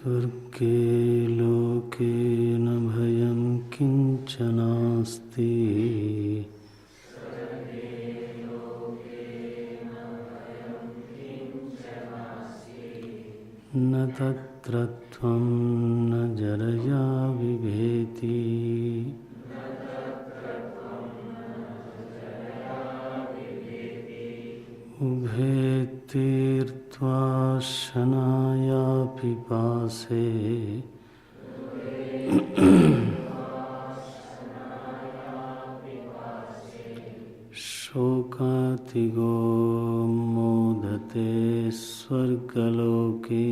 स्वर्गे लोके न भयं किंचनास्ति न तत्र त्वं न जरया विभेति उभे तीर्त्वा शनाया पिपासे शोकातिगो मोदते स्वर्गलोके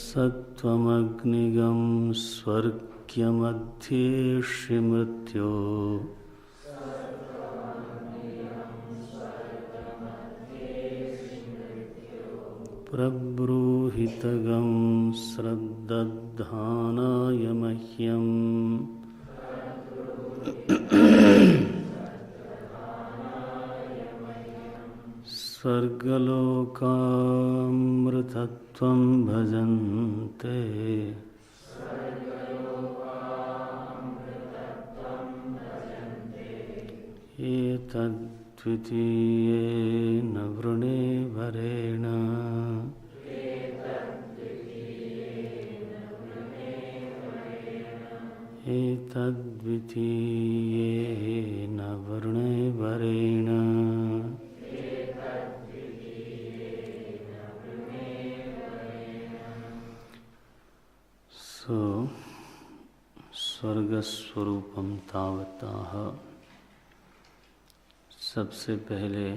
सत्त्वमग्निगं स्वर्ग्यमध्ये मृत्यो प्रब्रूहितगं श्रद्दधानाय मह्यम् स्वर्गलोकामृतत्वं भजन्ते एतद्वितीयेन वृणे वरेण एतद्वितीयेन वृणे वरेण सो स्वर्गस्वरूपम तावताः। सबसे पहले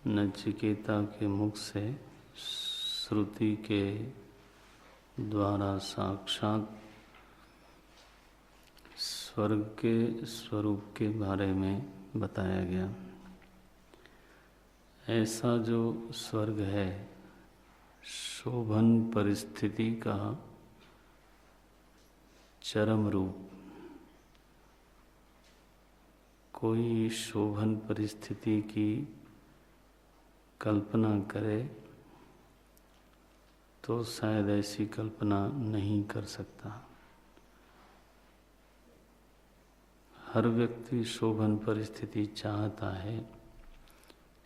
नचिकेता के मुख से श्रुति के द्वारा साक्षात स्वर्ग के स्वरूप के बारे में बताया गया। ऐसा जो स्वर्ग है शोभन परिस्थिति का चरम रूप। कोई शोभन परिस्थिति की कल्पना करे तो शायद ऐसी कल्पना नहीं कर सकता। हर व्यक्ति शोभन परिस्थिति चाहता है,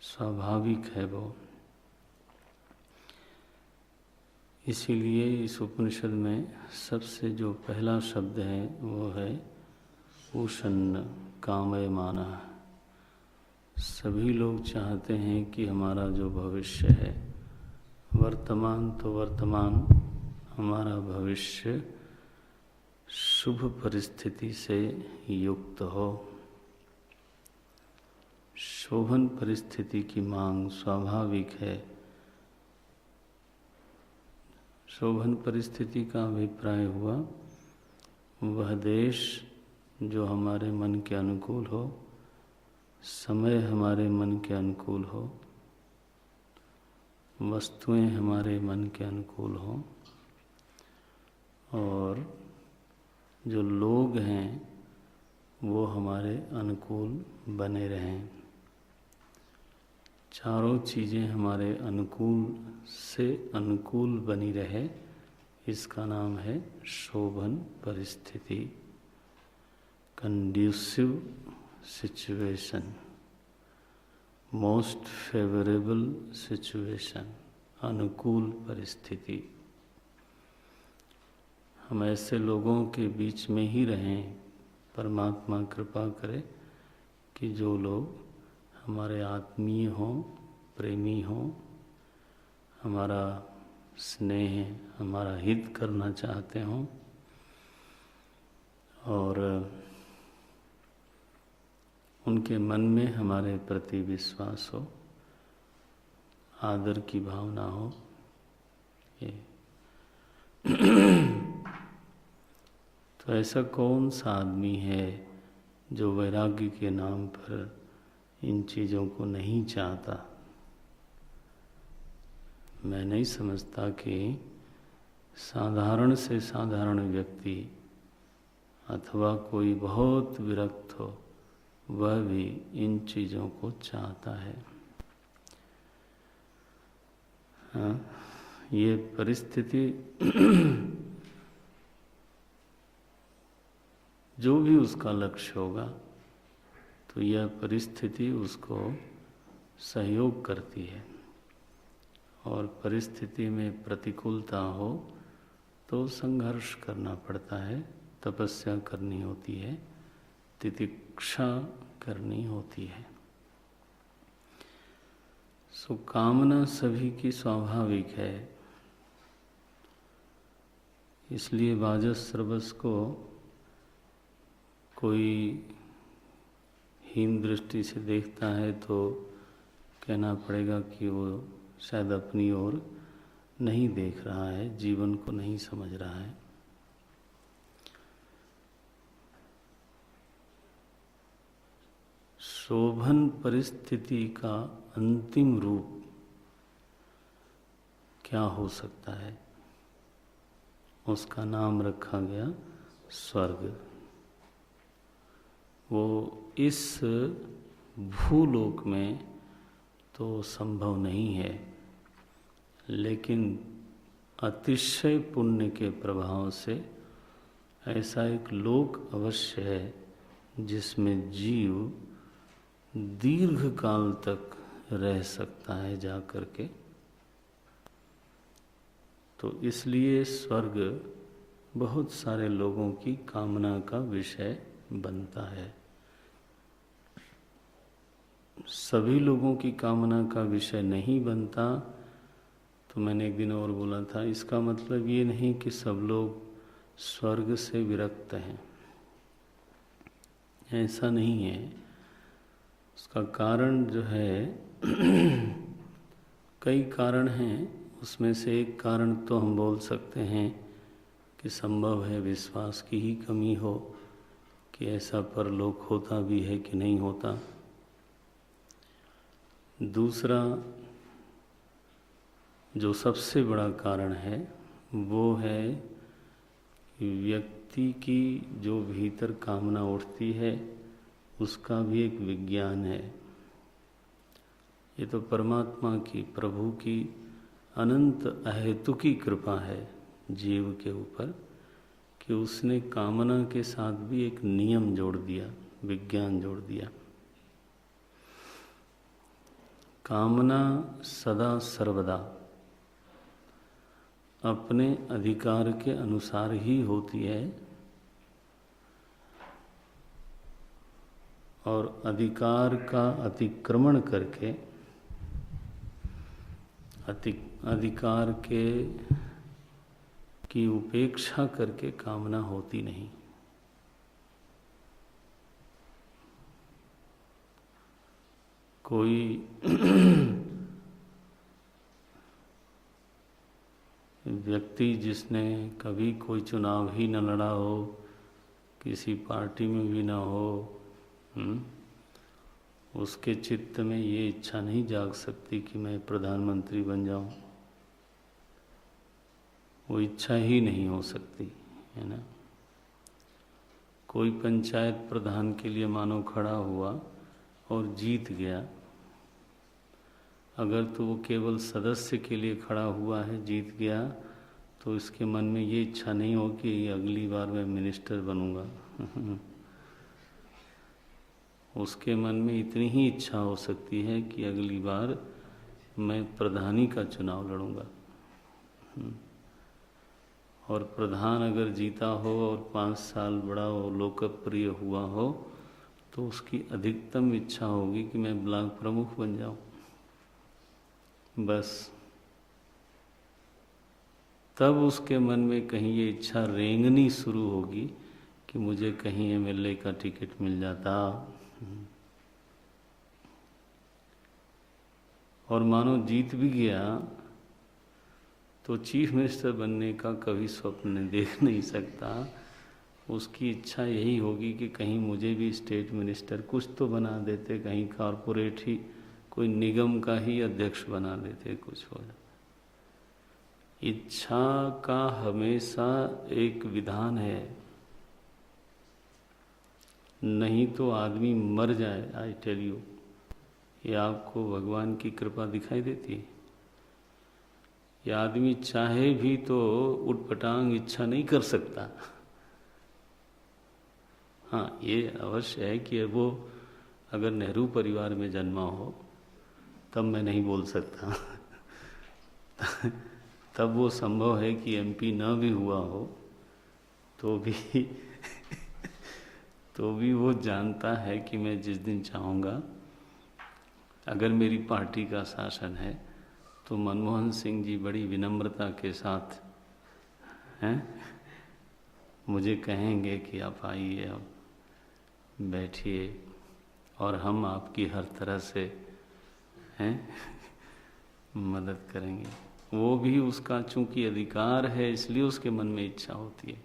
स्वाभाविक है वो। इसीलिए इस उपनिषद में सबसे जो पहला शब्द है वो है उषन्न कामयमाना। सभी लोग चाहते हैं कि हमारा जो भविष्य है, वर्तमान तो वर्तमान, हमारा भविष्य शुभ परिस्थिति से युक्त हो। शोभन परिस्थिति की मांग स्वाभाविक है। शोभन परिस्थिति का अभिप्राय हुआ वह देश जो हमारे मन के अनुकूल हो, समय हमारे मन के अनुकूल हो, वस्तुएं हमारे मन के अनुकूल हो और जो लोग हैं वो हमारे अनुकूल बने रहें। चारों चीज़ें हमारे अनुकूल से अनुकूल बनी रहे, इसका नाम है शोभन परिस्थिति। Conducive situation, most favourable situation, अनुकूल परिस्थिति। हम ऐसे लोगों के बीच में ही रहें। परमात्मा कृपा करे कि जो लोग हमारे आत्मीय हों, प्रेमी हों, हमारा स्नेह, हमारा हित करना चाहते हों और उनके मन में हमारे प्रति विश्वास हो, आदर की भावना हो। ये तो ऐसा कौन सा आदमी है जो वैराग्य के नाम पर इन चीज़ों को नहीं चाहता? मैं नहीं समझता कि साधारण से साधारण व्यक्ति अथवा कोई बहुत विरक्त हो, वह भी इन चीज़ों को चाहता है। हाँ, ये परिस्थिति जो भी उसका लक्ष्य होगा, तो यह परिस्थिति उसको सहयोग करती है। और परिस्थिति में प्रतिकूलता हो तो संघर्ष करना पड़ता है, तपस्या करनी होती है, तितिक्षा करनी होती है। सो कामना सभी की स्वाभाविक है। इसलिए वाजस्रवस को कोई हीन दृष्टि से देखता है तो कहना पड़ेगा कि वो शायद अपनी ओर नहीं देख रहा है, जीवन को नहीं समझ रहा है। शोभन परिस्थिति का अंतिम रूप क्या हो सकता है? उसका नाम रखा गया स्वर्ग। वो इस भूलोक में तो संभव नहीं है, लेकिन अतिशय पुण्य के प्रभाव से ऐसा एक लोक अवश्य है जिसमें जीव दीर्घ काल तक रह सकता है जा कर के। तो इसलिए स्वर्ग बहुत सारे लोगों की कामना का विषय बनता है। सभी लोगों की कामना का विषय नहीं बनता। तो मैंने एक दिन और बोला था, इसका मतलब ये नहीं कि सब लोग स्वर्ग से विरक्त हैं, ऐसा नहीं है। उसका कारण जो है कई कारण हैं। उसमें से एक कारण तो हम बोल सकते हैं कि संभव है विश्वास की ही कमी हो कि ऐसा परलोक होता भी है कि नहीं होता। दूसरा जो सबसे बड़ा कारण है वो है व्यक्ति की जो भीतर कामना उठती है उसका भी एक विज्ञान है। ये तो परमात्मा की, प्रभु की अनंत अहेतुकी कृपा है जीव के ऊपर कि उसने कामना के साथ भी एक नियम जोड़ दिया, विज्ञान जोड़ दिया। कामना सदा सर्वदा अपने अधिकार के अनुसार ही होती है और अधिकार का अतिक्रमण करके, अधिकार की उपेक्षा करके कामना होती नहीं। कोई व्यक्ति जिसने कभी कोई चुनाव ही न लड़ा हो, किसी पार्टी में भी ना हो, उसके चित्त में ये इच्छा नहीं जाग सकती कि मैं प्रधानमंत्री बन जाऊं। वो इच्छा ही नहीं हो सकती है ना। कोई पंचायत प्रधान के लिए मानो खड़ा हुआ और जीत गया, अगर तो वो केवल सदस्य के लिए खड़ा हुआ है, जीत गया, तो इसके मन में ये इच्छा नहीं हो कि अगली बार मैं मिनिस्टर बनूंगा। उसके मन में इतनी ही इच्छा हो सकती है कि अगली बार मैं प्रधानी का चुनाव लड़ूंगा। और प्रधान अगर जीता हो और 5 साल बड़ा हो, लोकप्रिय हुआ हो, तो उसकी अधिकतम इच्छा होगी कि मैं ब्लॉक प्रमुख बन जाऊं। बस तब उसके मन में कहीं ये इच्छा रेंगनी शुरू होगी कि मुझे कहीं एमएलए का टिकट मिल जाता। और मानो जीत भी गया तो चीफ मिनिस्टर बनने का कभी स्वप्न देख नहीं सकता। उसकी इच्छा यही होगी कि कहीं मुझे भी स्टेट मिनिस्टर कुछ तो बना देते, कहीं कॉरपोरेट ही कोई निगम का ही अध्यक्ष बना देते, कुछ हो जाए। इच्छा का हमेशा एक विधान है, नहीं तो आदमी मर जाए। आई टेल यू, ये आपको भगवान की कृपा दिखाई देती है। ये आदमी चाहे भी तो उटपटांग इच्छा नहीं कर सकता। हाँ, ये अवश्य है कि वो अगर नेहरू परिवार में जन्मा हो तब मैं नहीं बोल सकता। तब वो संभव है कि एमपी न भी हुआ हो तो भी तो भी वो जानता है कि मैं जिस दिन चाहूँगा, अगर मेरी पार्टी का शासन है तो मनमोहन सिंह जी बड़ी विनम्रता के साथ हैं मुझे कहेंगे कि आप आइए, अब बैठिए और हम आपकी हर तरह से हैं मदद करेंगे। वो भी उसका चूंकि अधिकार है इसलिए उसके मन में इच्छा होती है।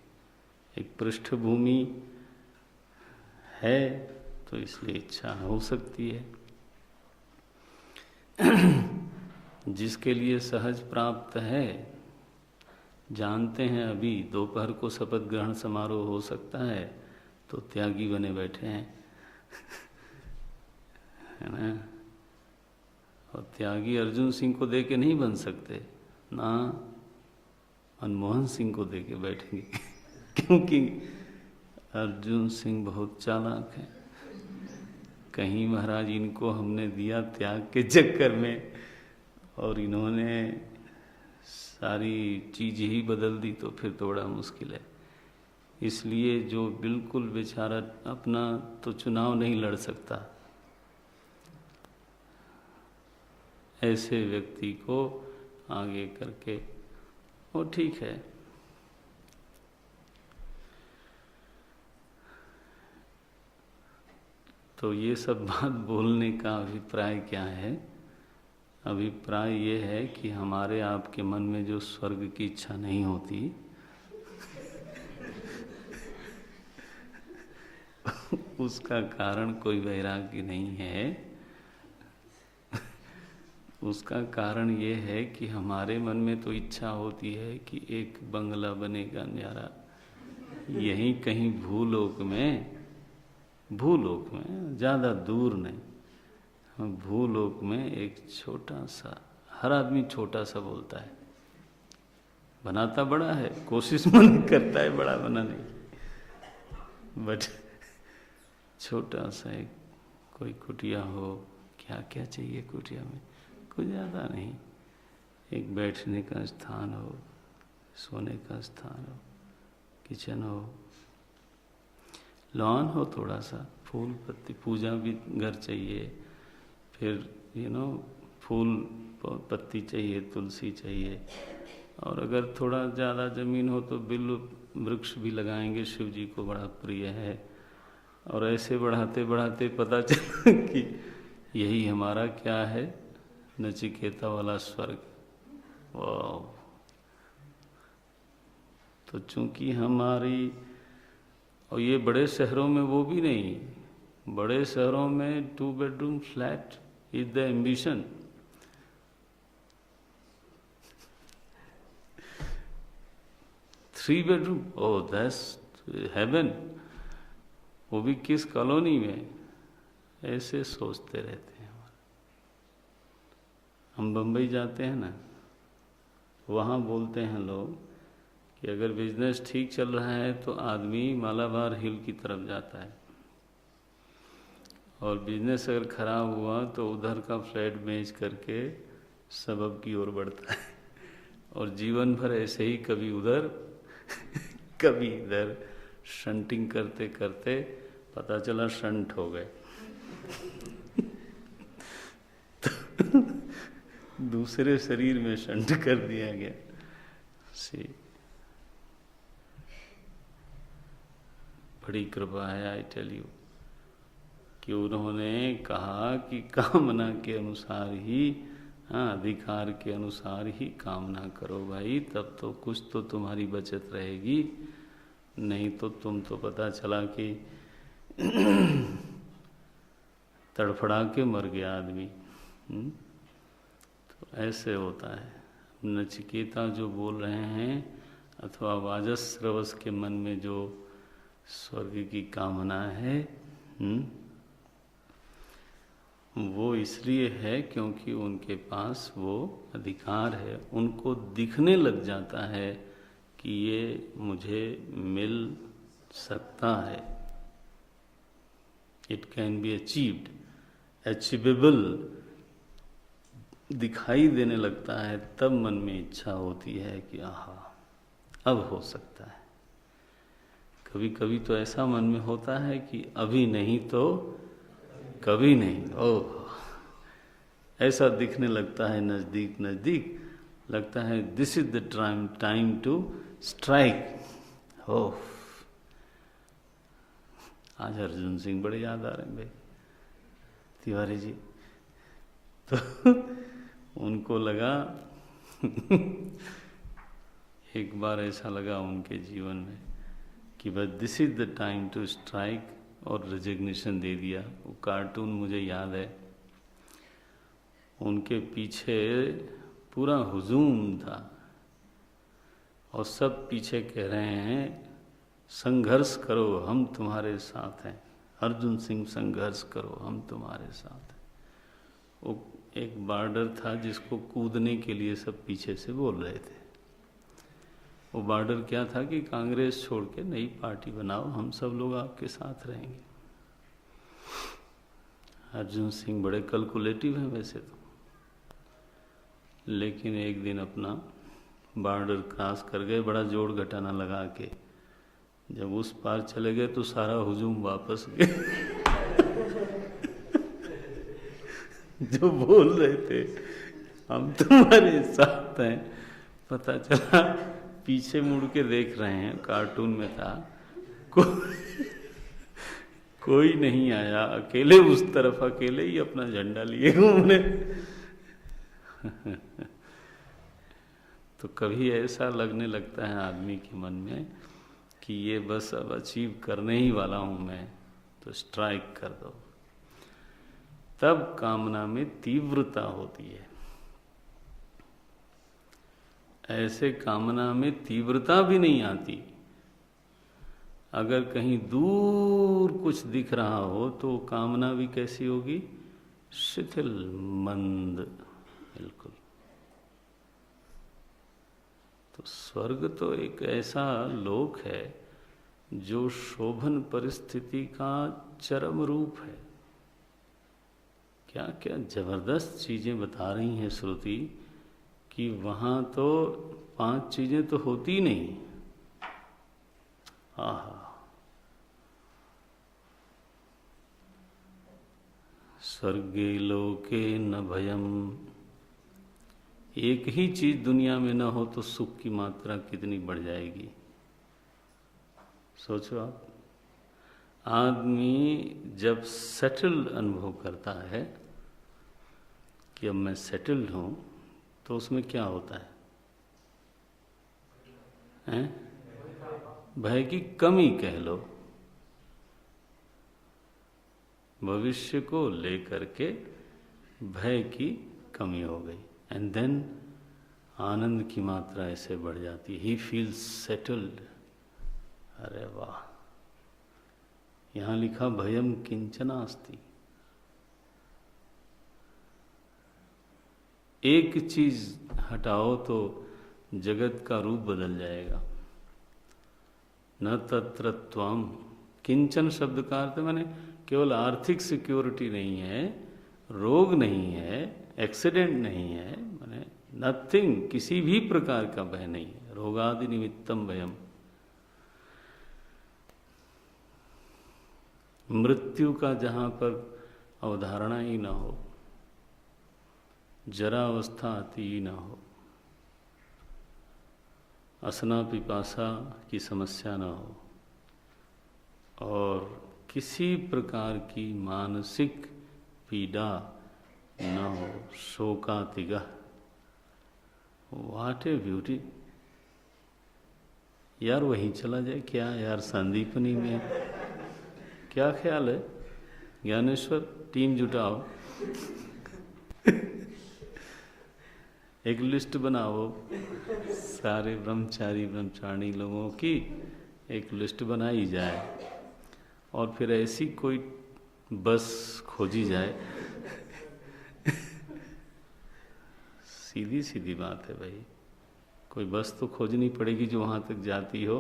एक पृष्ठभूमि है तो इसलिए इच्छा हो सकती है। जिसके लिए सहज प्राप्त है, जानते हैं अभी दोपहर को शपथ ग्रहण समारोह हो सकता है तो त्यागी बने बैठे हैं। है ना? और त्यागी अर्जुन सिंह को दे के नहीं बन सकते ना, मनमोहन सिंह को दे के बैठेंगे। क्योंकि अर्जुन सिंह बहुत चालाक है। कहीं महाराज इनको हमने दिया त्याग के चक्कर में और इन्होंने सारी चीज़ ही बदल दी तो फिर तो बड़ा मुश्किल है। इसलिए जो बिल्कुल बेचारा अपना तो चुनाव नहीं लड़ सकता, ऐसे व्यक्ति को आगे करके वो ठीक है। तो ये सब बात बोलने का अभिप्राय क्या है? अभिप्राय ये है कि हमारे आपके मन में जो स्वर्ग की इच्छा नहीं होती उसका कारण कोई वैराग्य नहीं है। उसका कारण ये है कि हमारे मन में तो इच्छा होती है कि एक बंगला बनेगा न्यारा यहीं कहीं भूलोक में, ज़्यादा दूर नहीं, भूलोक में एक छोटा सा, हर आदमी छोटा सा बोलता है, बनाता बड़ा है, कोशिश मन करता है बड़ा बनाने की, बट छोटा सा एक कोई कुटिया हो। क्या क्या चाहिए कुटिया में? कुछ ज़्यादा नहीं, एक बैठने का स्थान हो, सोने का स्थान हो, किचन हो, लॉन हो, थोड़ा सा फूल पत्ती, पूजा भी घर चाहिए, फिर फूल पत्ती चाहिए, तुलसी चाहिए, और अगर थोड़ा ज़्यादा ज़मीन हो तो बिल्व वृक्ष भी लगाएंगे, शिव जी को बड़ा प्रिय है। और ऐसे बढ़ाते बढ़ाते पता चला कि यही हमारा क्या है, नचिकेता वाला स्वर्ग। वाह! तो चूंकि हमारी, और ये बड़े शहरों में वो भी नहीं, बड़े शहरों में 2 bedroom flat is the ambition. Three bedroom, oh that's heaven. वो भी किस कॉलोनी में? ऐसे सोचते रहते हैं। हम बम्बई जाते हैं ना, वहाँ बोलते हैं लोग कि अगर बिजनेस ठीक चल रहा है तो आदमी मालाबार हिल की तरफ जाता है, और बिजनेस अगर खराब हुआ तो उधर का फ्लैट बेच करके सबब की ओर बढ़ता है। और जीवन भर ऐसे ही कभी उधर कभी इधर शंटिंग करते करते पता चला शंट हो गए। तो दूसरे शरीर में शंट कर दिया गया। सी बड़ी कृपा है, आई टेल यू, कि उन्होंने कहा कि कामना के अनुसार ही, अधिकार के अनुसार ही कामना करो भाई, तब तो कुछ तो तुम्हारी बचत रहेगी। नहीं तो तुम तो पता चला कि तड़फड़ा के मर गया आदमी। तो ऐसे होता है। नचिकेता जो बोल रहे हैं, अथवा वाजस्रवस के मन में जो स्वर्ग की कामना है, वो इसलिए है क्योंकि उनके पास वो अधिकार है, उनको दिखने लग जाता है कि ये मुझे मिल सकता है, it can be achieved, achievable दिखाई देने लगता है, तब मन में इच्छा होती है कि आहा अब हो सकता है। कभी कभी तो ऐसा मन में होता है कि अभी नहीं तो कभी नहीं, ओह ऐसा दिखने लगता है, नज़दीक नज़दीक लगता है, this is the time to strike. ओह आज अर्जुन सिंह बड़े याद आ रहे हैं भाई तिवारी जी। तो उनको लगा एक बार ऐसा लगा उनके जीवन में कि बस this is the time to strike, और रेजिग्नेशन दे दिया। वो कार्टून मुझे याद है, उनके पीछे पूरा हुजूम था और सब पीछे कह रहे हैं संघर्ष करो हम तुम्हारे साथ हैं, अर्जुन सिंह संघर्ष करो हम तुम्हारे साथ हैं। वो एक बॉर्डर था जिसको कूदने के लिए सब पीछे से बोल रहे थे। वो बॉर्डर क्या था कि कांग्रेस छोड़ के नई पार्टी बनाओ, हम सब लोग आपके साथ रहेंगे। अर्जुन सिंह बड़े कैलकुलेटिव हैं वैसे तो, लेकिन एक दिन अपना बॉर्डर क्रॉस कर गए, बड़ा जोड़ घटाना लगा के। जब उस पार चले गए तो सारा हुजूम वापस गए। जो बोल रहे थे हम तुम्हारे साथ हैं, पता चला पीछे मुड़ के देख रहे हैं, कार्टून में था कोई नहीं आया, अकेले उस तरफ अकेले ही अपना झंडा लिए घूमने। तो कभी ऐसा लगने लगता है आदमी के मन में कि ये बस अब अचीव करने ही वाला हूं मैं, तो स्ट्राइक कर दो। तब कामना में तीव्रता होती है। ऐसे कामना में तीव्रता भी नहीं आती। अगर कहीं दूर कुछ दिख रहा हो तो कामना भी कैसी होगी? शिथिल, मंद, बिल्कुल। तो स्वर्ग तो एक ऐसा लोक है जो शोभन परिस्थिति का चरम रूप है। क्या क्या जबरदस्त चीजें बता रही हैं श्रुति कि वहां तो 5 चीजें तो होती नहीं। आहा, स्वर्गे लोके न भयम। एक ही चीज दुनिया में न हो तो सुख की मात्रा कितनी बढ़ जाएगी। सोचो आप, आदमी जब सेटल्ड अनुभव करता है कि अब मैं सेटल्ड हूं, तो उसमें क्या होता है? भय की कमी कह लो। भविष्य को लेकर के भय की कमी हो गई, एंड देन आनंद की मात्रा ऐसे बढ़ जाती। He feels settled. अरे वाह, यहां लिखा भयम किंचनास्ति। एक चीज हटाओ तो जगत का रूप बदल जाएगा। न तत्र त्वम, किंचन शब्द का अर्थ माने केवल आर्थिक सिक्योरिटी नहीं है, रोग नहीं है, एक्सीडेंट नहीं है, माने नथिंग, किसी भी प्रकार का भय नहीं है। रोगादि निमित्तम भयम, मृत्यु का जहां पर अवधारणा ही ना हो, जरा अवस्था आती ही ना हो, असना पिपासा की समस्या ना हो, और किसी प्रकार की मानसिक पीड़ा न हो, शोकातिगः। व्हाट ए ब्यूटी यार। वहीं चला जाए क्या यार, संदीपनी में। क्या ख्याल है ज्ञानेश्वर? टीम जुटाओ, एक लिस्ट बनाओ, सारे ब्रह्मचारी ब्रह्मचारिणी लोगों की एक लिस्ट बनाई जाए, और फिर ऐसी कोई बस खोजी जाए। सीधी सीधी बात है भाई, कोई बस तो खोजनी पड़ेगी जो वहाँ तक जाती हो।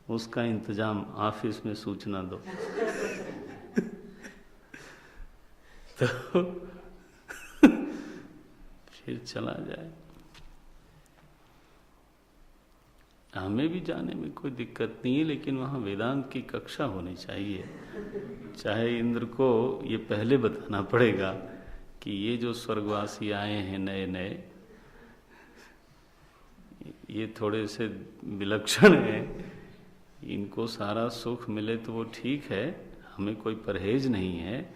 उसका इंतजाम ऑफिस में सूचना दो। तो फिर चला जाए। हमें भी जाने में कोई दिक्कत नहीं है, लेकिन वहाँ वेदांत की कक्षा होनी चाहिए। चाहे इंद्र को ये पहले बताना पड़ेगा कि ये जो स्वर्गवासी आए हैं नए नए, ये थोड़े से विलक्षण हैं, इनको सारा सुख मिले तो वो ठीक है, हमें कोई परहेज नहीं है,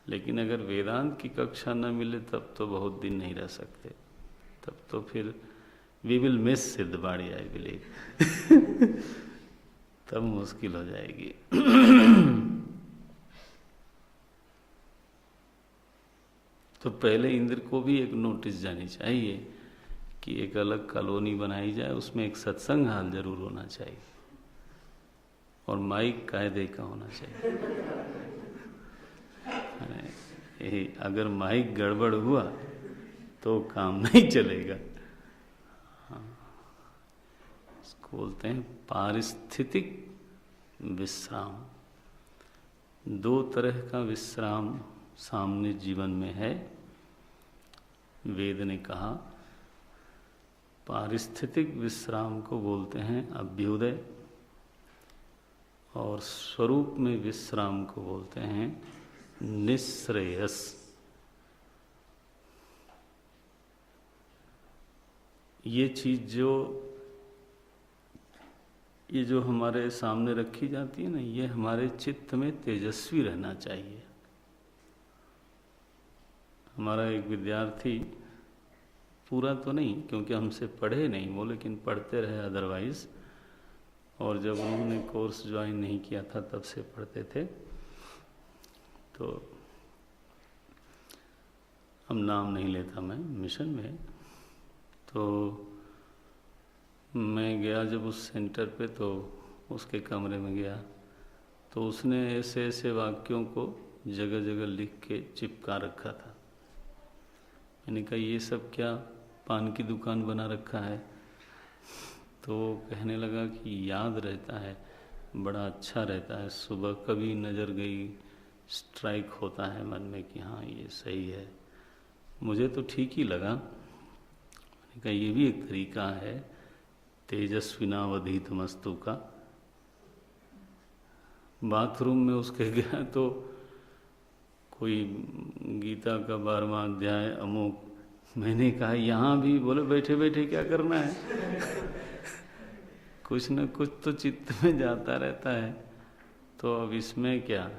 लेकिन अगर वेदांत की कक्षा न मिले तब तो बहुत दिन नहीं रह सकते। तब तो फिर we will miss Sidhbari, I believe. तब मुश्किल हो जाएगी। तो पहले इंद्र को भी एक नोटिस जानी चाहिए कि एक अलग कॉलोनी बनाई जाए, उसमें एक सत्संग हाल जरूर होना चाहिए और माइक कायदे का होना चाहिए। अगर माइक गड़बड़ हुआ तो काम नहीं चलेगा। हाँ, इसको बोलते हैं पारिस्थितिक विश्राम। दो तरह का विश्राम सामने जीवन में है। वेद ने कहा पारिस्थितिक विश्राम को बोलते हैं अभ्युदय, और स्वरूप में विश्राम को बोलते हैं निःश्रेयस। ये चीज ये जो हमारे सामने रखी जाती है ना, ये हमारे चित्त में तेजस्वी रहना चाहिए। हमारा एक विद्यार्थी, पूरा तो नहीं क्योंकि हमसे पढ़े नहीं वो, लेकिन पढ़ते रहे अदरवाइज, और जब उन्होंने कोर्स ज्वाइन नहीं किया था तब से पढ़ते थे। तो अब नाम नहीं लेता मैं, मिशन में। तो मैं गया जब उस सेंटर पे, तो उसके कमरे में गया, तो उसने ऐसे ऐसे वाक्यों को जगह जगह लिख के चिपका रखा था। मैंने कहा ये सब क्या पान की दुकान बना रखा है? तो कहने लगा कि याद रहता है, बड़ा अच्छा रहता है, सुबह कभी नज़र गई, स्ट्राइक होता है मन में कि हाँ ये सही है। मुझे तो ठीक ही लगा। मैंने कहा ये भी एक तरीका है तेजस्विनावधीत मस्तु का। बाथरूम में उसके गया तो कोई गीता का 12वां अध्याय अमुक, मैंने कहा यहाँ भी, बोले बैठे बैठे क्या करना है? कुछ न कुछ तो चित्त में जाता रहता है, तो अब इसमें क्या?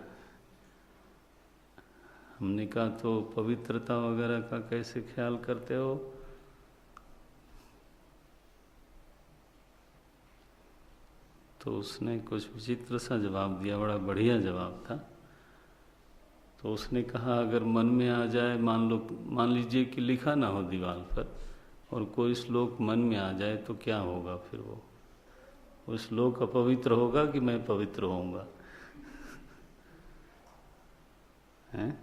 हमने कहा तो पवित्रता वगैरह का कैसे ख्याल करते हो? तो उसने कुछ विचित्र सा जवाब दिया, बड़ा बढ़िया जवाब था। तो उसने कहा अगर मन में आ जाए, मान लीजिए कि लिखा ना हो दीवार पर, और कोई श्लोक मन में आ जाए तो क्या होगा फिर? वो श्लोक अपवित्र होगा कि मैं पवित्र होऊंगा? हैं?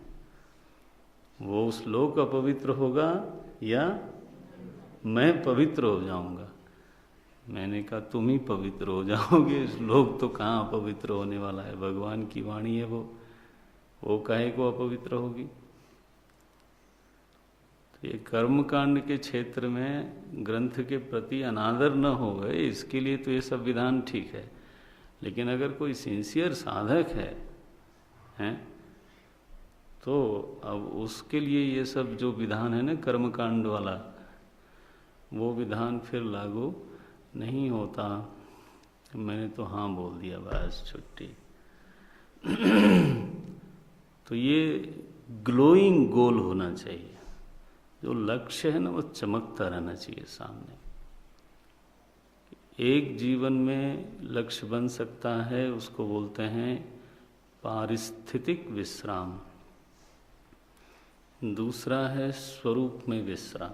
वो श्लोक अपवित्र होगा या मैं पवित्र हो जाऊंगा? मैंने कहा तुम ही पवित्र हो जाओगे, श्लोक तो कहाँ अपवित्र होने वाला है, भगवान की वाणी है वो काहे को अपवित्र होगी? तो ये कर्म कांड के क्षेत्र में ग्रंथ के प्रति अनादर न हो गए, इसके लिए तो ये सब विधान ठीक है। लेकिन अगर कोई सिंसियर साधक है तो अब उसके लिए ये सब जो विधान है ना कर्म कांड वाला, वो विधान फिर लागू नहीं होता। मैंने तो हाँ बोल दिया, बस छुट्टी। तो ये ग्लोइंग गोल होना चाहिए, जो लक्ष्य है ना वो चमकता रहना चाहिए सामने। एक जीवन में लक्ष्य बन सकता है, उसको बोलते हैं पारिस्थितिक विश्राम। दूसरा है स्वरूप में विश्राम।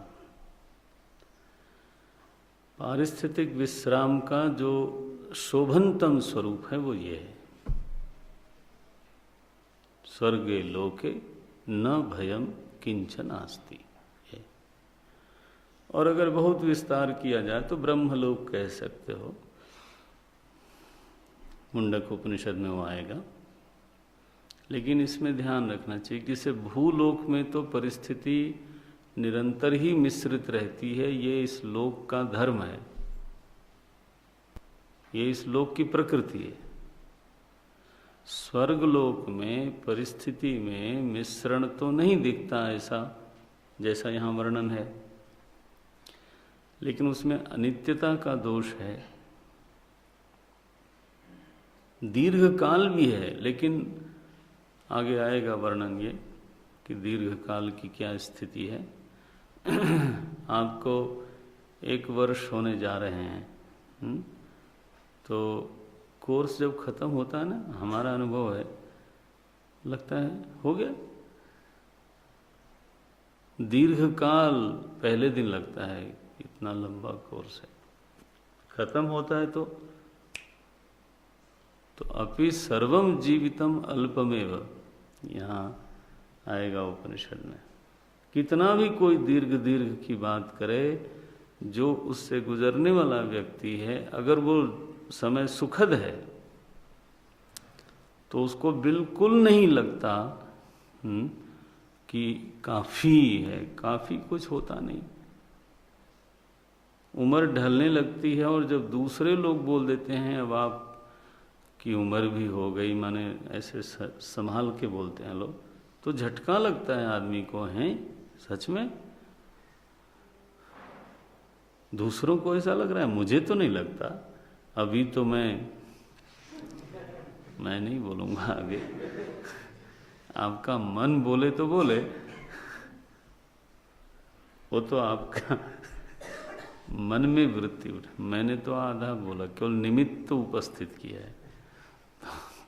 पारिस्थितिक विश्राम का जो शोभनतम स्वरूप है वो ये है स्वर्गे लोके न भयम किंचन आस्ति। और अगर बहुत विस्तार किया जाए तो ब्रह्मलोक कह सकते हो, मुंडक उपनिषद में वो आएगा। लेकिन इसमें ध्यान रखना चाहिए कि जैसे भूलोक में तो परिस्थिति निरंतर ही मिश्रित रहती है, ये इस लोक का धर्म है, ये इस लोक की प्रकृति है। स्वर्गलोक में परिस्थिति में मिश्रण तो नहीं दिखता ऐसा जैसा यहाँ वर्णन है, लेकिन उसमें अनित्यता का दोष है, दीर्घ काल भी है। लेकिन आगे आएगा वर्णन ये कि दीर्घ काल की क्या स्थिति है। आपको 1 वर्ष होने जा रहे हैं, तो कोर्स जब खत्म होता है ना, हमारा अनुभव है, लगता है हो गया। दीर्घ काल पहले दिन लगता है, इतना लंबा कोर्स है। खत्म होता है तो अपि सर्वम जीवितम अल्पमेव, यहाँ आएगा उपनिषद में। कितना भी कोई दीर्घ की बात करे, जो उससे गुजरने वाला व्यक्ति है, अगर वो समय सुखद है तो उसको बिल्कुल नहीं लगता कि काफ़ी है, काफ़ी कुछ होता नहीं। उम्र ढलने लगती है और जब दूसरे लोग बोल देते हैं अब आप की उम्र भी हो गई, माने ऐसे संभाल के बोलते हैं लोग, तो झटका लगता है आदमी को, हैं सच में दूसरों को ऐसा लग रहा है, मुझे तो नहीं लगता। अभी तो मैं नहीं बोलूँगा आगे, आपका मन बोले तो बोले, वो तो आपका मन में वृत्ति उठे। मैंने तो आधा बोला, केवल निमित्त तो उपस्थित किया है।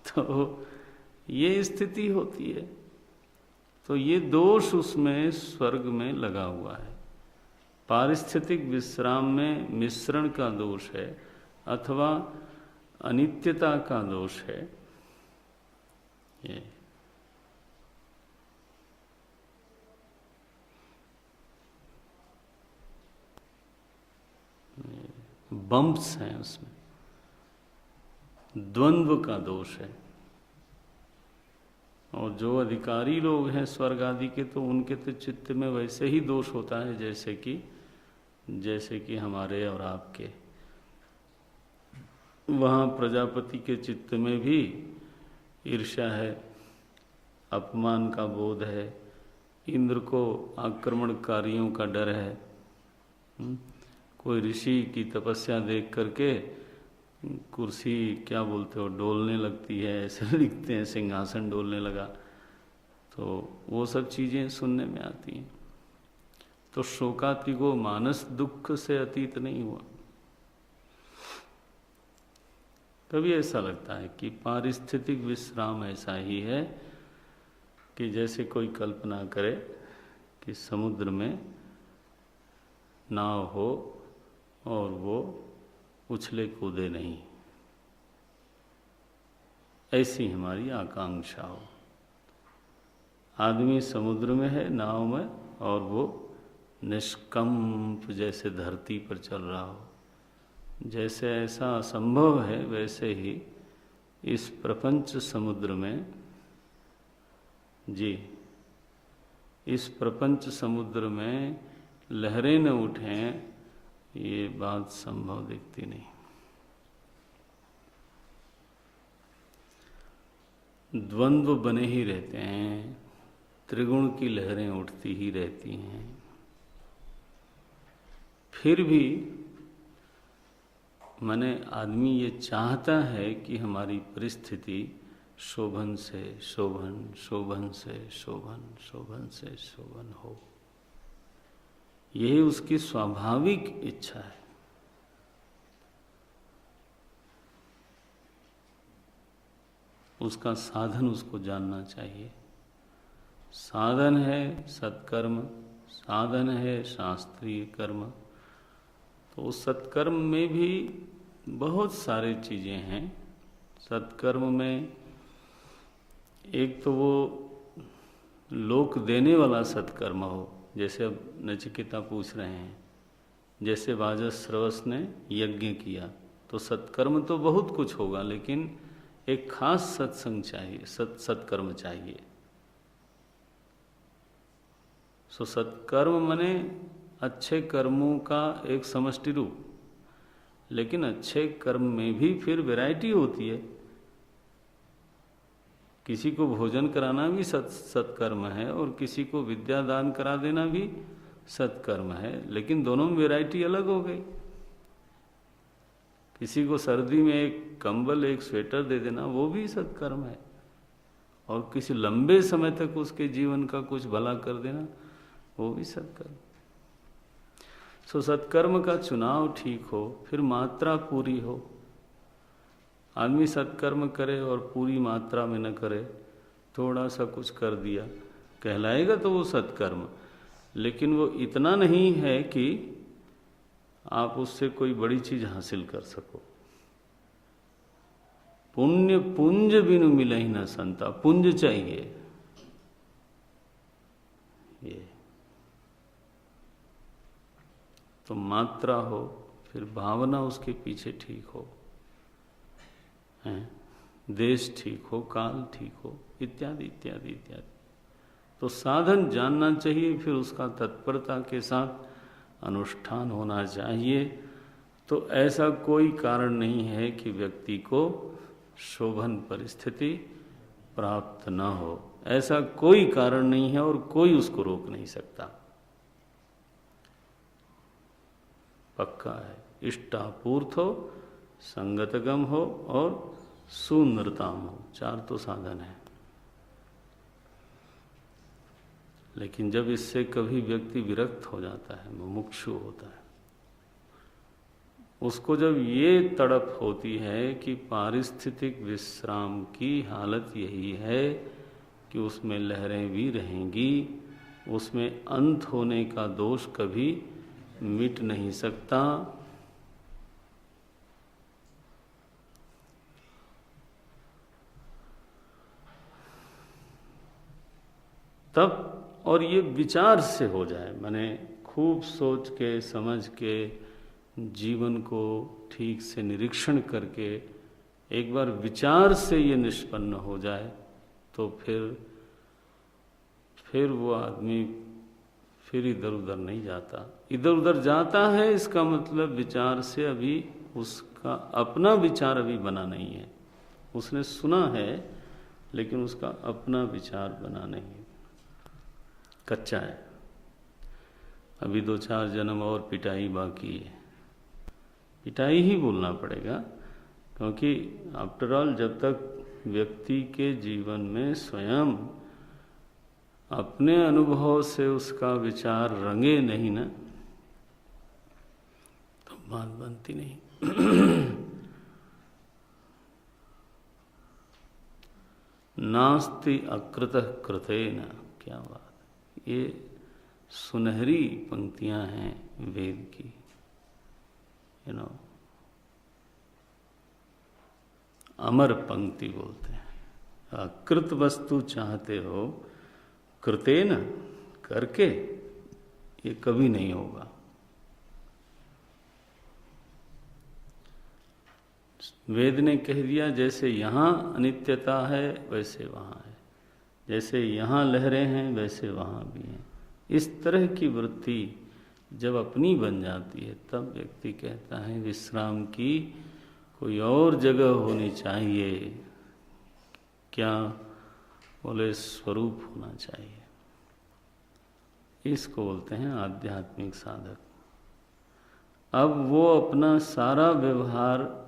तो ये स्थिति होती है। तो ये दोष उसमें स्वर्ग में लगा हुआ है। पारिस्थितिक विश्राम में मिश्रण का दोष है अथवा अनित्यता का दोष है। ये बम्प्स हैं, उसमें द्वंद्व का दोष है। और जो अधिकारी लोग हैं स्वर्ग आदि के, तो उनके तो चित्त में वैसे ही दोष होता है जैसे कि हमारे और आपके। वहाँ प्रजापति के चित्त में भी ईर्ष्या है, अपमान का बोध है, इंद्र को आक्रमणकारियों का डर है। कोई ऋषि की तपस्या देख करके कुर्सी क्या बोलते हो डोलने लगती है, ऐसे लिखते हैं, सिंहासन डोलने लगा। तो वो सब चीज़ें सुनने में आती हैं। तो शोकातिगो मानस दुख से अतीत नहीं हुआ। कभी ऐसा लगता है कि पारिस्थितिक विश्राम ऐसा ही है कि जैसे कोई कल्पना करे कि समुद्र में नाव हो और वो उछले कूदे नहीं, ऐसी हमारी आकांक्षा हो। आदमी समुद्र में है, नाव में, और वो निष्कंप जैसे धरती पर चल रहा हो। जैसे ऐसा असंभव है, वैसे ही इस प्रपंच समुद्र में, जी, इस प्रपंच समुद्र में लहरें न उठें, ये बात संभव दिखती नहीं। द्वंद्व बने ही रहते हैं, त्रिगुण की लहरें उठती ही रहती हैं। फिर भी माने आदमी ये चाहता है कि हमारी परिस्थिति शोभन से शोभन, शोभन से शोभन, शोभन से शोभन हो। यही उसकी स्वाभाविक इच्छा है। उसका साधन उसको जानना चाहिए। साधन है सत्कर्म, साधन है शास्त्रीय कर्म। तो उस सत्कर्म में भी बहुत सारी चीज़ें हैं। सत्कर्म में एक तो वो लोक देने वाला सत्कर्म हो, जैसे अब नचिकेता पूछ रहे हैं, जैसे वाजश्रवस ने यज्ञ किया, तो सत्कर्म तो बहुत कुछ होगा, लेकिन एक खास सत्संग चाहिए, सत्कर्म चाहिए। सो सत्कर्म माने अच्छे कर्मों का एक समष्टि रूप, लेकिन अच्छे कर्म में भी फिर वैरायटी होती है। किसी को भोजन कराना भी सत्कर्म है, और किसी को विद्या दान करा देना भी सत्कर्म है, लेकिन दोनों में वैरायटी अलग हो गई। किसी को सर्दी में एक कंबल, एक स्वेटर दे देना, वो भी सत्कर्म है, और किसी लंबे समय तक उसके जीवन का कुछ भला कर देना, वो भी सत्कर्म। सो सत्कर्म का चुनाव ठीक हो, फिर मात्रा पूरी हो। आदमी सत्कर्म करे और पूरी मात्रा में न करे, थोड़ा सा कुछ कर दिया, कहलाएगा तो वो सत्कर्म, लेकिन वो इतना नहीं है कि आप उससे कोई बड़ी चीज हासिल कर सको। पुण्य पुंज बिनु मिलहि न संता, पुंज चाहिए ये। तो मात्रा हो, फिर भावना उसके पीछे ठीक हो, हैं, देश ठीक हो, काल ठीक हो, इत्यादि इत्यादि इत्यादि। तो साधन जानना चाहिए, फिर उसका तत्परता के साथ अनुष्ठान होना चाहिए। तो ऐसा कोई कारण नहीं है कि व्यक्ति को शोभन परिस्थिति प्राप्त न हो, ऐसा कोई कारण नहीं है, और कोई उसको रोक नहीं सकता। पक्का है, इष्टापूर्त हो, संगतगम हो और सुनृताम हो, चार तो साधन है। लेकिन जब इससे कभी व्यक्ति विरक्त हो जाता है, मुमुक्षु होता है, उसको जब ये तड़प होती है कि पारिस्थितिक विश्राम की हालत यही है कि उसमें लहरें भी रहेंगी, उसमें अंत होने का दोष कभी मिट नहीं सकता, तब, और ये विचार से हो जाए, माने खूब सोच के समझ के जीवन को ठीक से निरीक्षण करके एक बार विचार से ये निष्पन्न हो जाए, तो फिर वो आदमी फिर इधर उधर नहीं जाता। इधर उधर जाता है, इसका मतलब विचार से अभी उसका अपना विचार अभी बना नहीं है। उसने सुना है, लेकिन उसका अपना विचार बना नहीं है, कच्चा है। अभी 2-4 जन्म और पिटाई बाकी है। पिटाई ही बोलना पड़ेगा, क्योंकि आफ्टर ऑल जब तक व्यक्ति के जीवन में स्वयं अपने अनुभव से उसका विचार रंगे नहीं ना, तो बात बनती नहीं। नास्ति अकृतः कृतेन, क्या बात, ये सुनहरी पंक्तियां हैं वेद की, अमर पंक्ति बोलते हैं। कृत वस्तु चाहते हो, कृतेन, करके, ये कभी नहीं होगा। वेद ने कह दिया, जैसे यहाँ अनित्यता है वैसे वहाँ है, जैसे यहाँ लहरें हैं वैसे वहाँ भी हैं। इस तरह की वृत्ति जब अपनी बन जाती है, तब व्यक्ति कहता है विश्राम की कोई और जगह होनी चाहिए। क्या बोले, स्वरूप होना चाहिए। इसको बोलते हैं आध्यात्मिक साधक। अब वो अपना सारा व्यवहार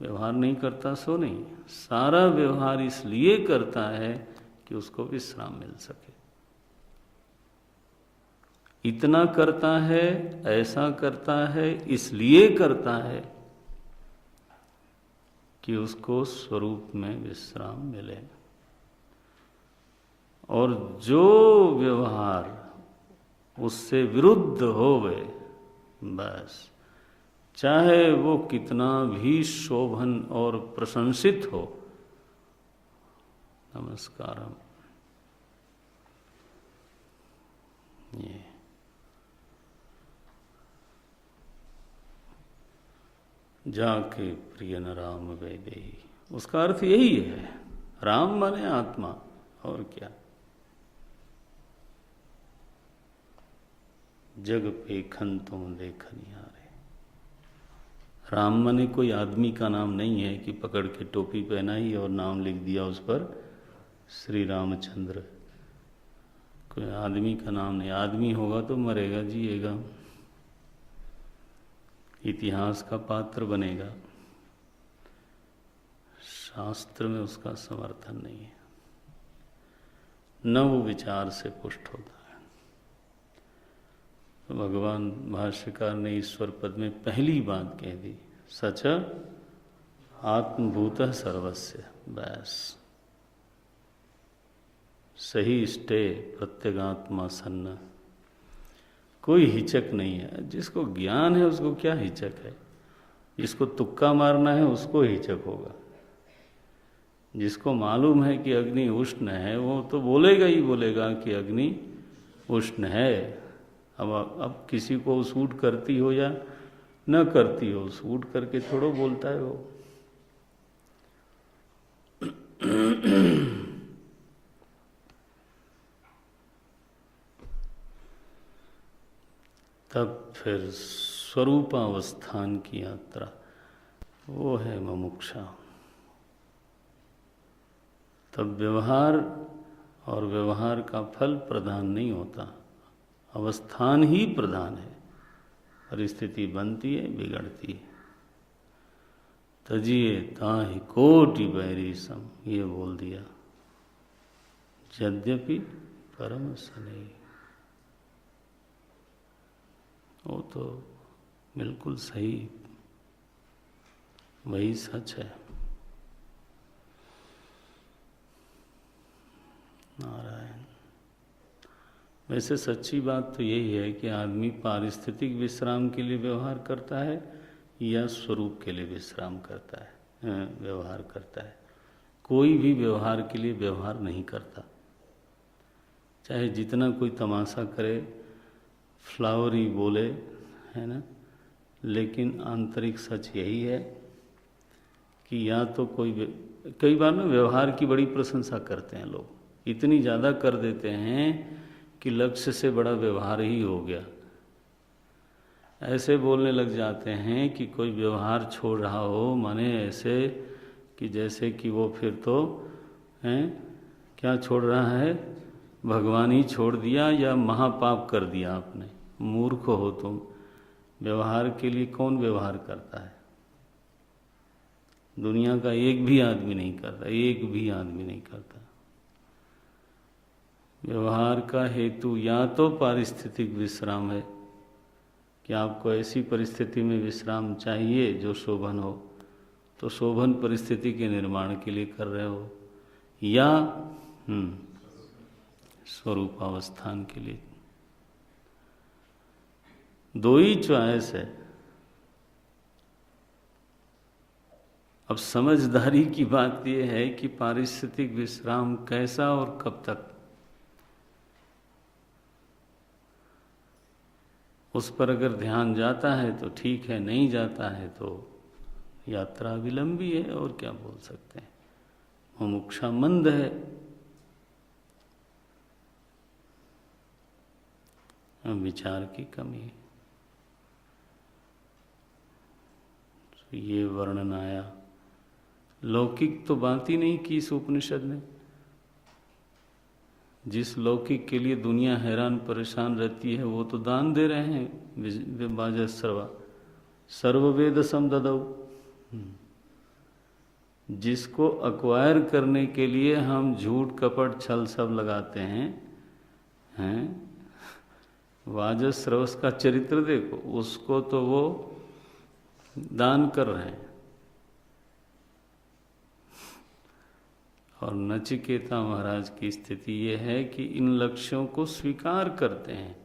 नहीं करता सो नहीं, सारा व्यवहार इसलिए करता है कि उसको विश्राम मिल सके। इतना करता है, ऐसा करता है, इसलिए करता है कि उसको स्वरूप में विश्राम मिले। और जो व्यवहार उससे विरुद्ध होवे, बस चाहे वो कितना भी शोभन और प्रशंसित हो, नमस्कारम। ये जाके प्रिय न राम वैदेही, उसका अर्थ यही है। राम माने आत्मा, और क्या। जग पेखन तुम देखनिहारे। राम माने कोई आदमी का नाम नहीं है कि पकड़ के टोपी पहनाई और नाम लिख दिया उस पर श्री रामचंद्र। कोई आदमी का नाम नहीं। आदमी होगा तो मरेगा, जिएगा, इतिहास का पात्र बनेगा। शास्त्र में उसका समर्थन नहीं है, न वो विचार से पुष्ट होता है। तो भगवान भाष्यकार ने ईश्वर पद में पहली बात कह दी, सच आत्मभूतः सर्वस्य। बस सही स्टे प्रत्यगात्मा सन्न। कोई हिचक नहीं है। जिसको ज्ञान है उसको क्या हिचक है। जिसको तुक्का मारना है उसको हिचक होगा। जिसको मालूम है कि अग्नि उष्ण है वो तो बोलेगा ही बोलेगा कि अग्नि उष्ण है। अब किसी को सूट करती हो या न करती हो, सूट करके थोड़ा बोलता है वो। तब फिर स्वरूपावस्थान की यात्रा, वो है मुमुक्षा। तब व्यवहार और व्यवहार का फल प्रधान नहीं होता, अवस्थान ही प्रधान है। परिस्थिति बनती है, बिगड़ती है। तजिए ताहि कोटि बैरी सम, ये बोल दिया। यद्यपि परम स्नेही, वो तो बिल्कुल सही, वही सच है। नारायण। वैसे सच्ची बात तो यही है कि आदमी पारिस्थितिक विश्राम के लिए व्यवहार करता है या स्वरूप के लिए विश्राम करता है, व्यवहार करता है। कोई भी व्यवहार के लिए व्यवहार नहीं करता। चाहे जितना कोई तमाशा करे, फ्लावरी बोले, है ना, लेकिन आंतरिक सच यही है कि या तो कई बार ना व्यवहार की बड़ी प्रशंसा करते हैं लोग, इतनी ज़्यादा कर देते हैं कि लक्ष्य से बड़ा व्यवहार ही हो गया। ऐसे बोलने लग जाते हैं कि कोई व्यवहार छोड़ रहा हो, माने ऐसे कि जैसे कि वो फिर तो हैं, क्या छोड़ रहा है, भगवान ही छोड़ दिया या महापाप कर दिया आपने। मूर्ख हो तुम। व्यवहार के लिए कौन व्यवहार करता है? दुनिया का एक भी आदमी नहीं करता, एक भी आदमी नहीं करता। व्यवहार का हेतु या तो पारिस्थितिक विश्राम है कि आपको ऐसी परिस्थिति में विश्राम चाहिए जो शोभन हो, तो शोभन परिस्थिति के निर्माण के लिए कर रहे हो, या स्वरूपावस्थान के लिए। दो ही चॉइस है। अब समझदारी की बात यह है कि पारिस्थितिक विश्राम कैसा और कब तक, उस पर अगर ध्यान जाता है तो ठीक है, नहीं जाता है तो यात्रा विलंबी है, और क्या बोल सकते हैं। मुमुक्षा मंद है। विचार की कमी है। तो ये वर्णन आया। लौकिक तो बात ही नहीं की इस उपनिषद ने। जिस लौकिक के लिए दुनिया हैरान परेशान रहती है वो तो दान दे रहे हैं। बाजस्रवा सर्ववेद समददौ। जिसको अक्वायर करने के लिए हम झूठ कपट छल सब लगाते हैं, वाजस्रवस का चरित्र देखो, उसको तो वो दान कर रहे हैं। और नचिकेता महाराज की स्थिति ये है कि इन लक्ष्यों को स्वीकार करते हैं।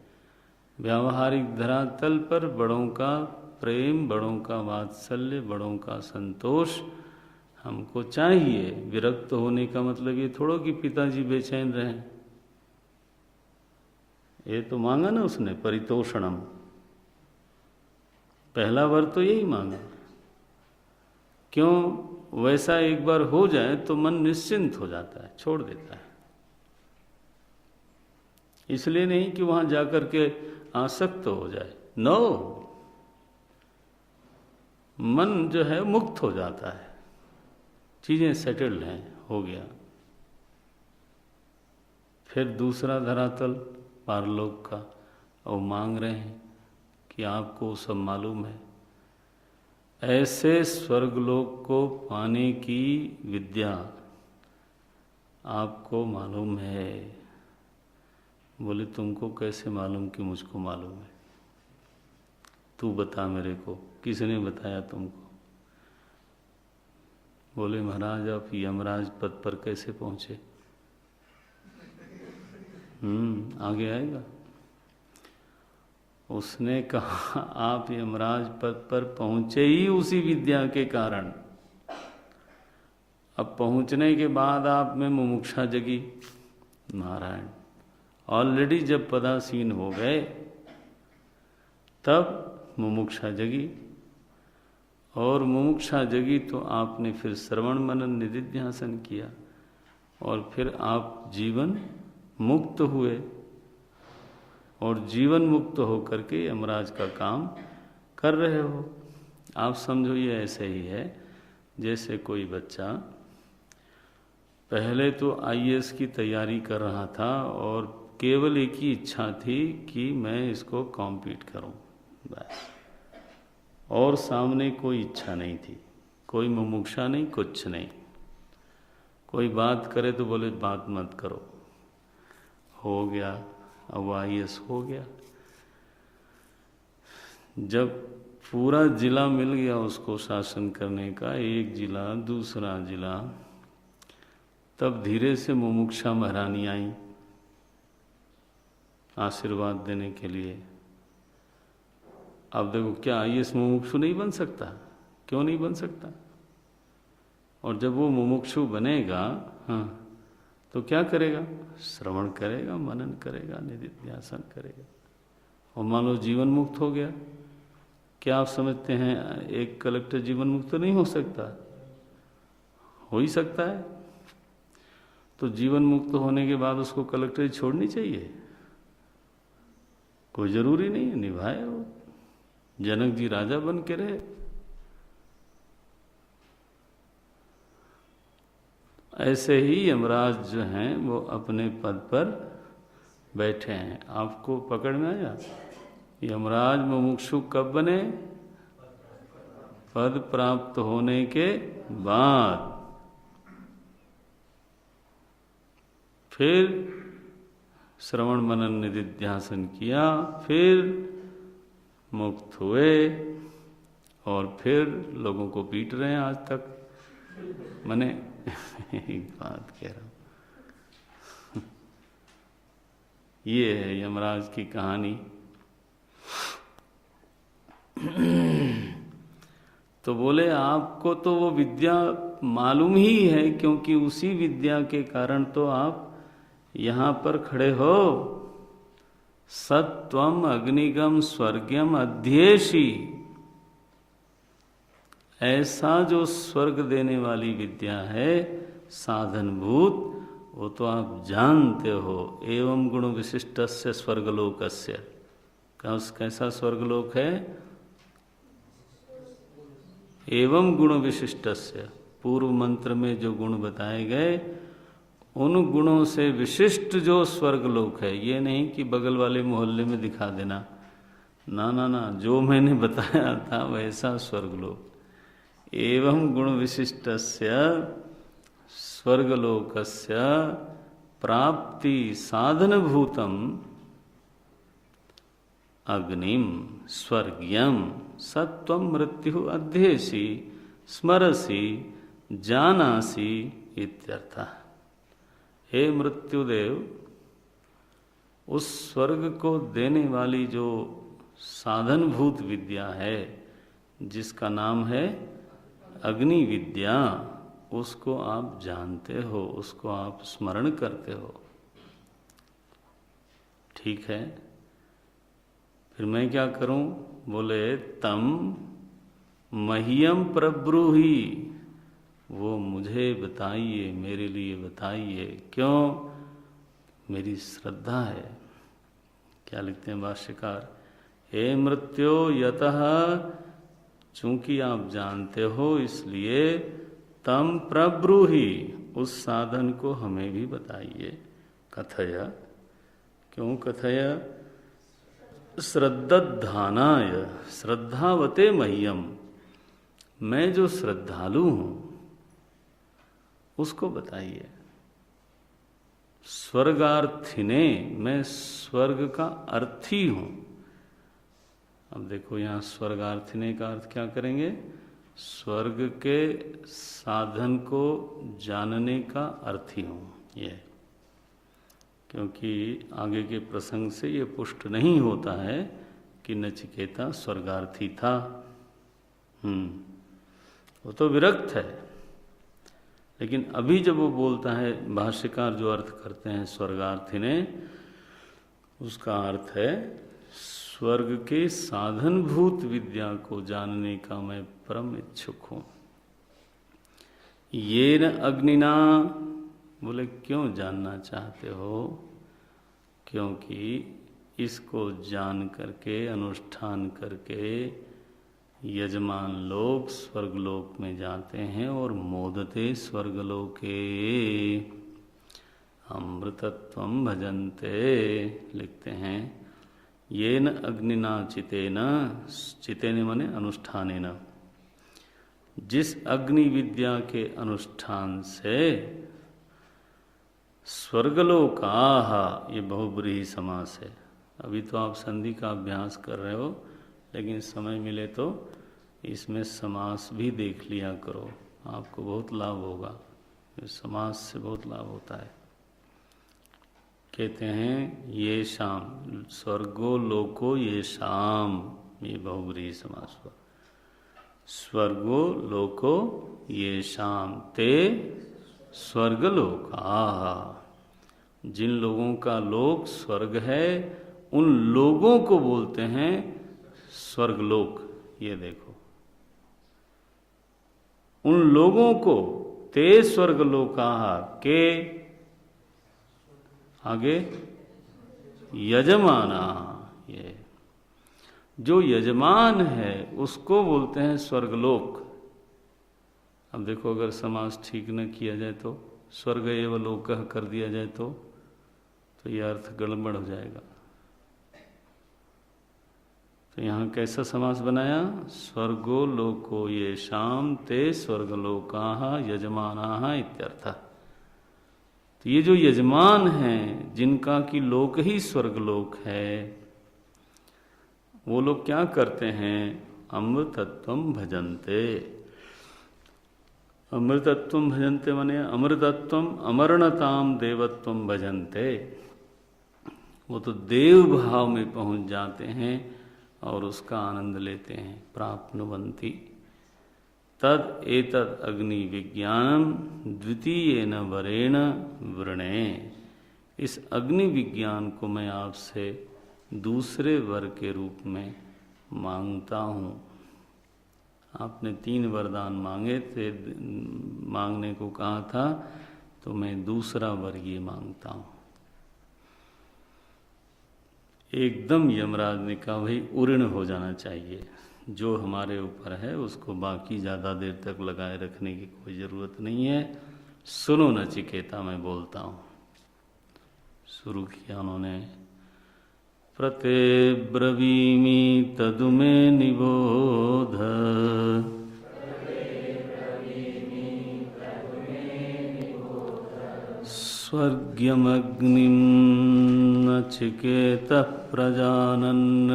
व्यावहारिक धरातल पर बड़ों का प्रेम, बड़ों का वात्सल्य, बड़ों का संतोष हमको चाहिए। विरक्त होने का मतलब ये थोड़ा कि पिताजी बेचैन रहें। ये तो मांगा ना उसने, परितोषणम। पहला वर तो यही मांगा। क्यों? वैसा एक बार हो जाए तो मन निश्चिंत हो जाता है, छोड़ देता है। इसलिए नहीं कि वहां जाकर के आसक्त हो जाए, नो, मन जो है मुक्त हो जाता है, चीजें सेटल्ड हैं, हो गया। फिर दूसरा धरातल पारलोक का, और मांग रहे हैं कि आपको सब मालूम है। ऐसे स्वर्गलोक को पाने की विद्या आपको मालूम है। बोले तुमको कैसे मालूम कि मुझको मालूम है? तू बता मेरे को, किसने बताया तुमको? बोले महाराज आप यमराज पद पर कैसे पहुंचे? आगे आएगा। उसने कहा आप यमराज पद पर पहुंचे ही उसी विद्या के कारण। अब पहुंचने के बाद आप में मुमुक्षा जगी। नारायण, ऑलरेडी जब पदासीन हो गए तब मुमुक्षा जगी, और मुमुक्षा जगी तो आपने फिर श्रवण मनन निधिध्यासन किया, और फिर आप जीवन मुक्त हुए, और जीवन मुक्त होकर के यमराज का काम कर रहे हो। आप समझो ये ऐसे ही है जैसे कोई बच्चा पहले तो आईएएस की तैयारी कर रहा था और केवल एक ही इच्छा थी कि मैं इसको कॉम्पीट करूं, बस, और सामने कोई इच्छा नहीं थी, कोई मुमुक्षा नहीं, कुछ नहीं। कोई बात करे तो बोले बात मत करो, हो गया। अब आईएएस हो गया। जब पूरा जिला मिल गया उसको शासन करने का, एक जिला दूसरा जिला, तब धीरे से मुमुक्षा महारानी आई आशीर्वाद देने के लिए। अब देखो, क्या आईएएस मुमुक्षु नहीं बन सकता? क्यों नहीं बन सकता? और जब वो मुमुक्षु बनेगा, हाँ, तो क्या करेगा? श्रवण करेगा, मनन करेगा, निधिध्यासन करेगा, और मान लो जीवन मुक्त हो गया। क्या आप समझते हैं एक कलेक्टर जीवन मुक्त नहीं हो सकता? हो ही सकता है। तो जीवन मुक्त होने के बाद उसको कलेक्टरी छोड़नी चाहिए? कोई जरूरी नहीं है, निभाए वो। जनक जी राजा बन के रहे। ऐसे ही यमराज जो हैं वो अपने पद पर बैठे हैं। आपको पकड़ में आया? यमराज मुमुक्षु कब बने? पद प्राप्त होने के बाद। फिर श्रवण मनन निधिध्यासन किया, फिर मुक्त हुए, और फिर लोगों को पीट रहे हैं आज तक। मैंने एक बात कह रहा हूं, ये है यमराज की कहानी। तो बोले आपको तो वो विद्या मालूम ही है, क्योंकि उसी विद्या के कारण तो आप यहां पर खड़े हो। सत्वम अग्निगम स्वर्गम अध्येशी, ऐसा जो स्वर्ग देने वाली विद्या है साधनभूत, वो तो आप जानते हो। एवं गुण विशिष्टस्य स्वर्गलोकस्य, कैसा स्वर्गलोक है? एवं गुण विशिष्टस्य, पूर्व मंत्र में जो गुण बताए गए उन गुणों से विशिष्ट जो स्वर्गलोक है। ये नहीं कि बगल वाले मोहल्ले में दिखा देना, ना ना ना, जो मैंने बताया था वैसा स्वर्गलोक। एवं गुण विशिष्टस्य स्वर्गलोकस्य प्राप्ति साधनभूतम अग्निम स्वर्ग्यम सत्वम मृत्यु अध्येसी स्मरसी जानासी इत्यर्थः। हे मृत्युदेव, उस स्वर्ग को देने वाली जो साधनभूत विद्या है, जिसका नाम है अग्नि विद्या, उसको आप जानते हो, उसको आप स्मरण करते हो, ठीक है। फिर मैं क्या करूं? बोले तम मह्यम प्रब्रूहि, वो मुझे बताइए, मेरे लिए बताइए। क्यों? मेरी श्रद्धा है। क्या लिखते हैं भाष्यकार? हे मृत्यो यतः, चूंकि आप जानते हो इसलिए, तम प्रब्रूहि, उस साधन को हमें भी बताइए। कथय, क्यों कथय? श्रद्धानाय श्रद्धावते मह्यम, मैं जो श्रद्धालु हूं उसको बताइए। स्वर्गार्थिने, मैं स्वर्ग का अर्थी हूं। अब देखो यहां स्वर्गार्थिने का अर्थ क्या करेंगे? स्वर्ग के साधन को जानने का अर्थी हूं ये, क्योंकि आगे के प्रसंग से ये पुष्ट नहीं होता है कि नचिकेता स्वर्गार्थी था। वो तो विरक्त है, लेकिन अभी जब वो बोलता है, भाष्यकार जो अर्थ करते हैं स्वर्गार्थी ने, उसका अर्थ है स्वर्ग के साधनभूत विद्या को जानने का मैं परम इच्छुक हूं। ये न अग्निना, बोले क्यों जानना चाहते हो? क्योंकि इसको जान करके, अनुष्ठान करके यजमान लोग स्वर्गलोक में जाते हैं और मोदते स्वर्गलोके अमृतत्वं भजन्ते, लिखते हैं। येन अग्निना चितेन, चितेन माने अनुष्ठानेन, जिस अग्नि विद्या के अनुष्ठान से स्वर्गलोकाः, ये बहुब्रीहि समास है। अभी तो आप संधि का अभ्यास कर रहे हो, लेकिन समय मिले तो इसमें समास भी देख लिया करो, आपको बहुत लाभ होगा। समास से बहुत लाभ होता है। कहते हैं ये शाम, स्वर्गो लोको ये शाम, ये बहुब्रीहि समास हुआ। स्वर्गो लोको ये शाम ते स्वर्गलोकाः, जिन लोगों का लोक स्वर्ग है उन लोगों को बोलते हैं स्वर्गलोक। ये देखो, उन लोगों को ते स्वर्गलोकाः के आगे यजमाना, ये जो यजमान है उसको बोलते हैं स्वर्गलोक। अब देखो अगर समास ठीक न किया जाए तो, स्वर्ग एवं लोकः कर दिया जाए तो यह अर्थ गड़बड़ हो जाएगा। तो यहाँ कैसा समास बनाया? स्वर्गो लोको ये शाम ते स्वर्गलोकाः यजमानाः इत्यर्थः। तो ये जो यजमान हैं, जिनका कि लोक ही स्वर्गलोक है, वो लोग क्या करते हैं? अमृतत्वं भजन्ते। अमृतत्वं भजन्ते माने अमृतत्वं अमरणताम देवत्वं भजन्ते। वो तो देव भाव में पहुंच जाते हैं और उसका आनंद लेते हैं। प्राप्नुवन्ति तद एतद अग्नि विज्ञानम द्वितीयेन वरेण वृणे। इस अग्नि विज्ञान को मैं आपसे दूसरे वर के रूप में मांगता हूँ। आपने 3 वरदान मांगे थे, मांगने को कहा था, तो मैं दूसरा वर ये मांगता हूँ। एकदम यमराज ने कहा भाई उऋण हो जाना चाहिए, जो हमारे ऊपर है उसको बाकी ज़्यादा देर तक लगाए रखने की कोई ज़रूरत नहीं है। सुनो नचिकेता, मैं बोलता हूँ। शुरू किया उन्होंने, प्रते ब्रवीमि तदु मे निबोध, स्वर्ग्यमग्निं नचिकेतः प्रजानन्,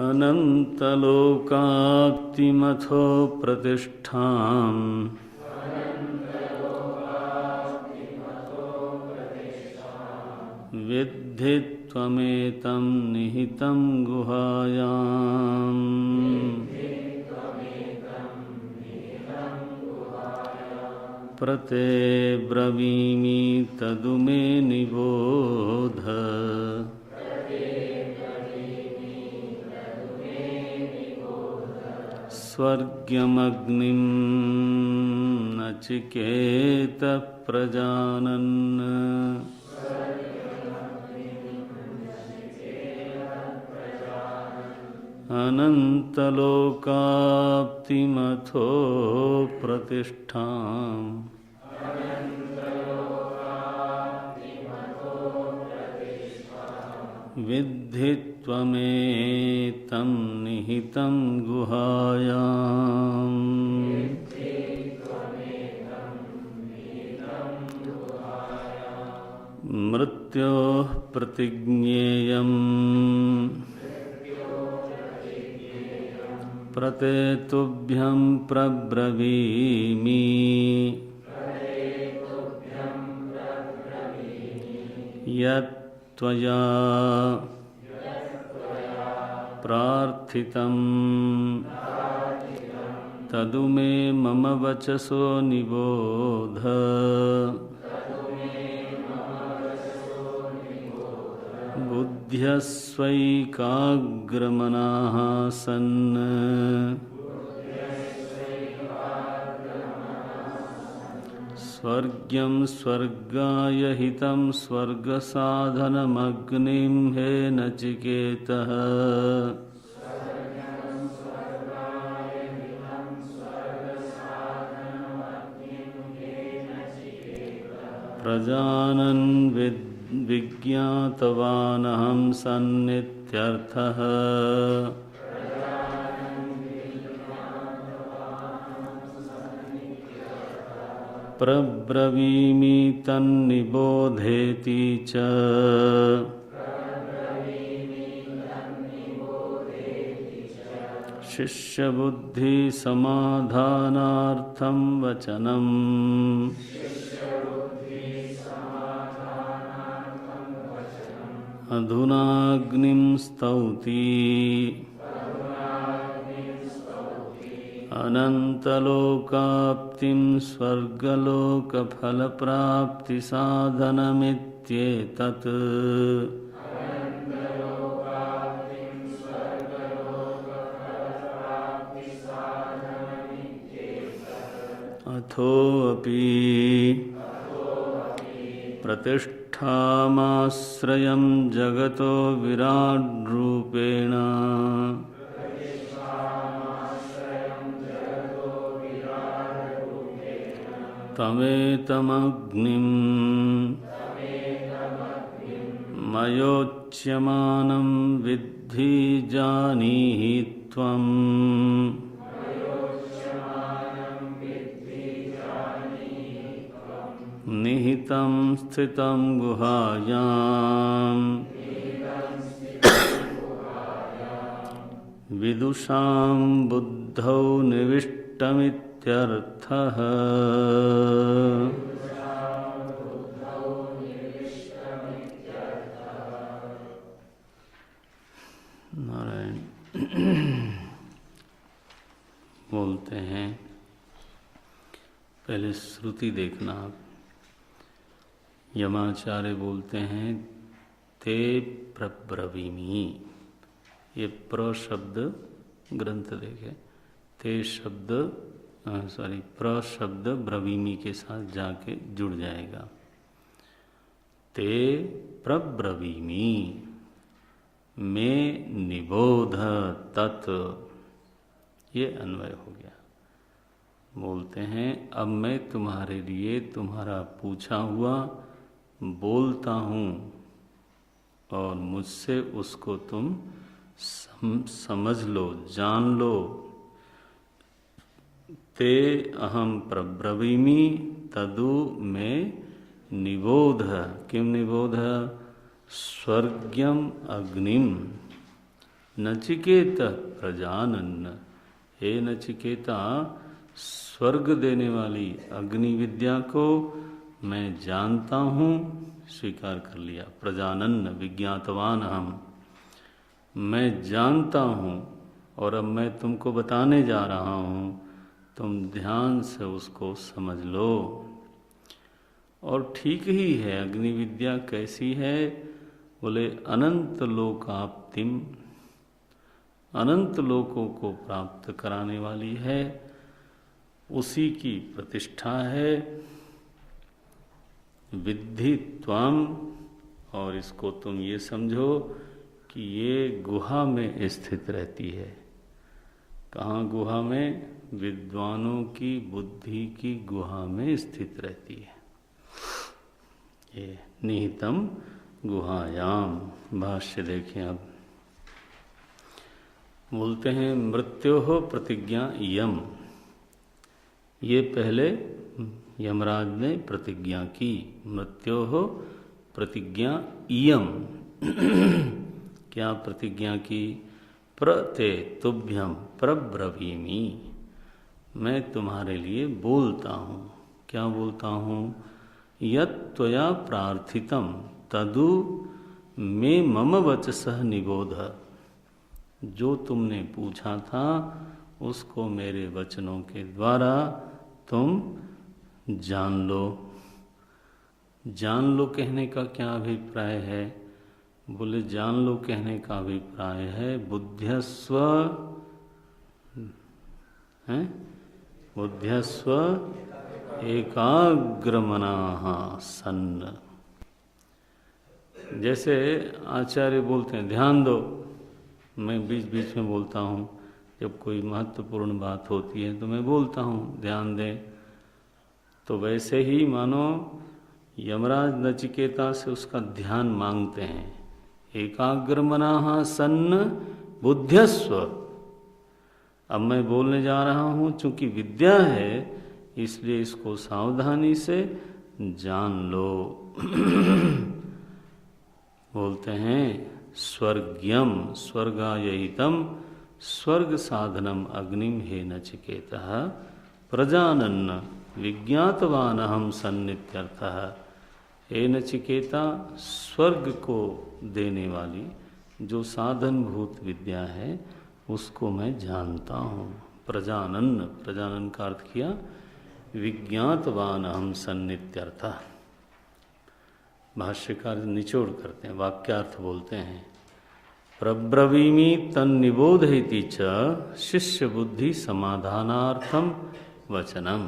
अनन्तलोकाप्तिमथो प्रतिष्ठाम्, विद्धि त्वमेतं निहितं गुहायाम् प्रते ब्रवीमि तदु मे निबोध स्वर्ग्यमग्निं नचिकेतः प्रजानन् अनन्तलोकाप्तिमथो प्रतिष्ठाम् विद्धि त्वमेतं निहितं गुहायाम् मृत्योः प्रतिज्ञेयम् प्रतेतुभ्यं प्रब्रवीमि यत् त्वया प्रार्थितं तदु मे मम वचसो निबोध बुद्ध्यस्वैकाग्रमनाः सन् स्वर्ग्यं स्वर्गाय हितं स्वर्गसाधनमग्निं हे नचिकेतः प्रजानन् विज्ञातवानहं सन्नित्यर्थः प्रब्रवीमि तन्निबोधेति च शिष्यबुद्धिसमाधानार्थं वचनम् अधुनाग्निं स्तौति अनन्तलोकाप्तिं स्वर्गलोकफलप्राप्तिसाधनमित्येतत् अथोऽपि प्रतिष्ठामाश्रयं जगतो विराड्रूपेण तमेतमग्निं मयोच्यमानं विद्धि जानीहि त्वम् निहितं स्थितं गुहायाम् विदुषां बुद्धौ निविष्टमित्यर्थः नारायण बोलते हैं, पहले श्रुति देखना आप। यमाचार्य बोलते हैं ते प्रब्रवीमि, ये प्र शब्द ग्रंथ देखे, ते शब्द प्र शब्द ब्रवीमि के साथ जाके जुड़ जाएगा। ते प्रब्रवीमि में निबोध तत्, ये अन्वय हो गया। बोलते हैं अब मैं तुम्हारे लिए तुम्हारा पूछा हुआ बोलता हूँ और मुझसे उसको तुम समझ लो, जान लो। ते अहम प्रब्रवीमि तदु में निबोध, किम निबोध? स्वर्ग्यम अग्निम नचिकेत प्रजानन, हे नचिकेता स्वर्ग देने वाली अग्नि विद्या को मैं जानता हूँ स्वीकार कर लिया। प्रजानन्न विज्ञातवान हम, मैं जानता हूँ और अब मैं तुमको बताने जा रहा हूँ, तुम ध्यान से उसको समझ लो। और ठीक ही है। अग्नि विद्या कैसी है? बोले अनंत लोकाप्तिम, अनंत लोकों को प्राप्त कराने वाली है, उसी की प्रतिष्ठा है। विद्धि त्वम, और इसको तुम ये समझो कि ये गुहा में स्थित रहती है। कहाँ गुहा में? विद्वानों की बुद्धि की गुहा में स्थित रहती है। ये निहितम गुहायाम। भाष्य देखें अब। बोलते हैं मृत्योः प्रतिज्ञा यम। ये पहले यमराज ने प्रतिज्ञा की। मृत्योः प्रतिज्ञा इयम। क्या प्रतिज्ञा की? प्रते तुभ्यम प्रब्रवीमि, मैं तुम्हारे लिए बोलता हूँ। क्या बोलता हूँ? यत् त्वया प्रार्थितम तदु मे मम वचसः निबोध। जो तुमने पूछा था उसको मेरे वचनों के द्वारा तुम जान लो। जान लो कहने का क्या अभिप्राय है? बोले जान लो कहने का अभिप्राय है बुद्ध्यस्व, है बुद्ध्यस्व एकाग्रमनाः सन्न। जैसे आचार्य बोलते हैं ध्यान दो, मैं बीच बीच में बोलता हूँ। जब कोई महत्वपूर्ण बात होती है तो मैं बोलता हूँ ध्यान दें। तो वैसे ही मानो यमराज नचिकेता से उसका ध्यान मांगते हैं। एकाग्रमनाः सन्न बुद्ध्यस्व। अब मैं बोलने जा रहा हूँ, चूंकि विद्या है इसलिए इसको सावधानी से जान लो। बोलते हैं स्वर्ग्यम स्वर्गायहितम स्वर्ग साधनम अग्निम हे नचिकेतः प्रजानन्न विज्ञातवानहं सन्नित्यर्थः। हे नचिकेता, स्वर्ग को देने वाली जो साधनभूत विद्या है उसको मैं जानता हूँ। प्रजानन्न, प्रजानन का अर्थ किया विज्ञातवानहं सन्नित्यर्थः। भाष्यकार निचोड़ करते हैं, वाक्यार्थ बोलते हैं। प्रब्रवीमि तन्निबोधयति च शिष्य बुद्धि समाधानार्थम वचनम।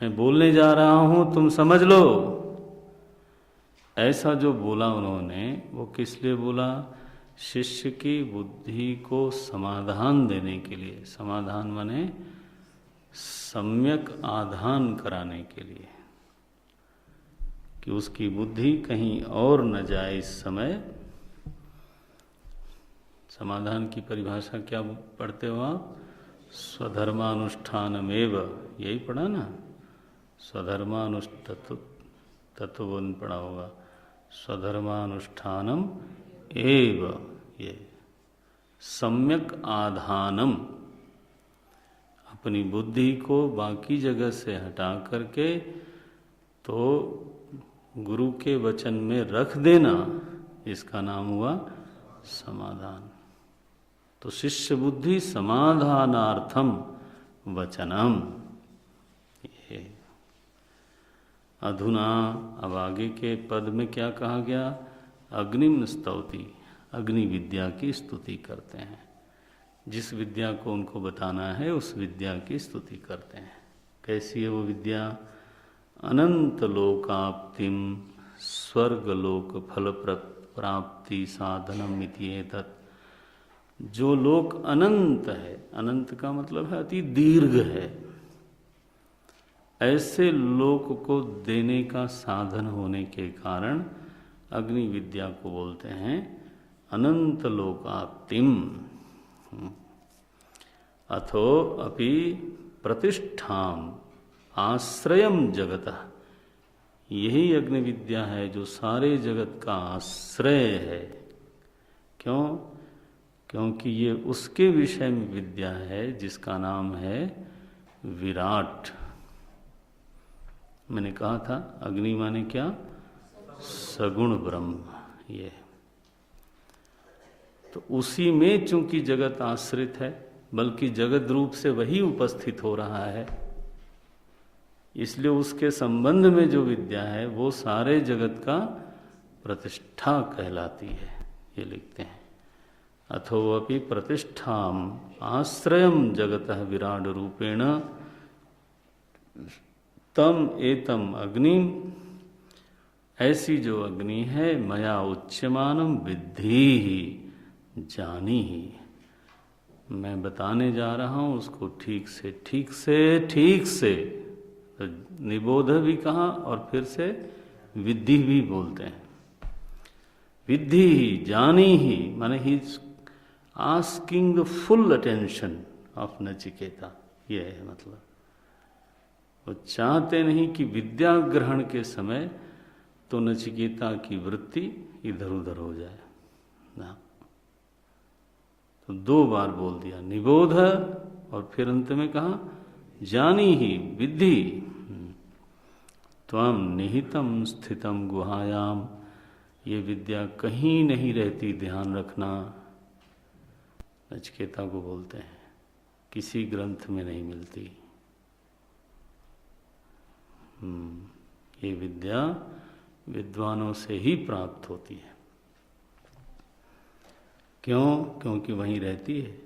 मैं बोलने जा रहा हूँ, तुम समझ लो। ऐसा जो बोला उन्होंने वो किस लिए बोला? शिष्य की बुद्धि को समाधान देने के लिए। समाधान माने सम्यक आधान कराने के लिए, कि उसकी बुद्धि कहीं और न जाए इस समय। समाधान की परिभाषा क्या पढ़ते हो आप? स्वधर्मानुष्ठानमेव, यही पढ़ा ना? तत्वबोध पढ़ा होगा। स्वधर्मानुष्ठानम एव, ये सम्यक आधानम। अपनी बुद्धि को बाकी जगह से हटा करके तो गुरु के वचन में रख देना, इसका नाम हुआ समाधान। तो शिष्य बुद्धि समाधानार्थम वचनम। ये अधुना, अब आगे के पद में क्या कहा गया? अग्निम स्तौति, अग्नि विद्या की स्तुति करते हैं। जिस विद्या को उनको बताना है उस विद्या की स्तुति करते हैं। कैसी है वो विद्या? अनंत लोकाप्तिम स्वर्गलोक फल प्राप्ति साधनम इति एतत्। जो लोक अनंत है, अनंत का मतलब है अति दीर्घ है, ऐसे लोक को देने का साधन होने के कारण अग्नि विद्या को बोलते हैं अनंत लोकाप्तिम। अथो अपि प्रतिष्ठाम आश्रयम जगतः। यही अग्नि विद्या है जो सारे जगत का आश्रय है। क्यों? क्योंकि ये उसके विषय में विद्या है जिसका नाम है विराट। मैंने कहा था अग्नि माने क्या? सगुण ब्रह्म। ये तो उसी में चूंकि जगत आश्रित है, बल्कि जगत रूप से वही उपस्थित हो रहा है, इसलिए उसके संबंध में जो विद्या है वो सारे जगत का प्रतिष्ठा कहलाती है। ये लिखते हैं, अथोपि प्रतिष्ठाम आश्रयम जगतः विराट रूपेण तम एतम अग्नि, ऐसी जो अग्नि है मया उच्यमानम विद्धि ही, जानी ही, मैं बताने जा रहा हूँ उसको ठीक से ठीक से ठीक से। तो निबोध भी कहा और फिर से विद्धि भी बोलते हैं। विद्धि ही, जानी ही, माने ही asking the full attention of Nachiketa. ये है मतलब, वो चाहते नहीं कि विद्या ग्रहण के समय तो नचिकेता की वृत्ति इधर उधर हो जाए ना। तो 2 बार बोल दिया निबोध, और फिर अंत में कहा जानी ही विद्धि। त्वं निहितम स्थितम गुहायाम, ये विद्या कहीं नहीं रहती, ध्यान रखना। नचिकेता को बोलते हैं, किसी ग्रंथ में नहीं मिलती। ये विद्या विद्वानों से ही प्राप्त होती है। क्यों? क्योंकि वहीं रहती है।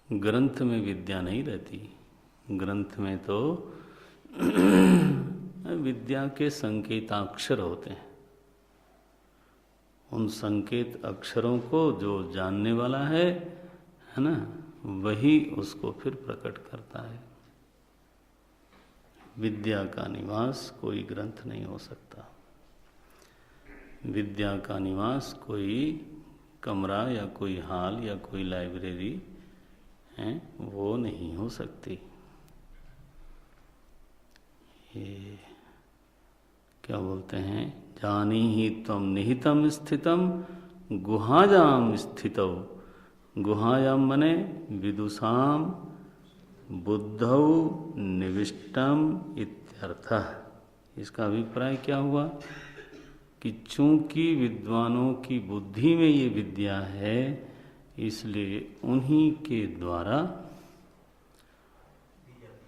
ग्रंथ में विद्या नहीं रहती। ग्रंथ में तो विद्या के संकेताक्षर होते हैं। उन संकेत अक्षरों को जो जानने वाला है ना, वही उसको फिर प्रकट करता है। विद्या का निवास कोई ग्रंथ नहीं हो सकता। विद्या का निवास कोई कमरा या कोई हॉल या कोई लाइब्रेरी है, वो नहीं हो सकती। ये क्या बोलते हैं, जानी ही त्वं निहितम स्थितम गुहायाम स्थितौ। गुहायाम मने विदुषाम बुद्धौ निविष्टम इत्यर्थः। इसका अभिप्राय क्या हुआ कि चूंकि विद्वानों की बुद्धि में ये विद्या है, इसलिए उन्हीं के द्वारा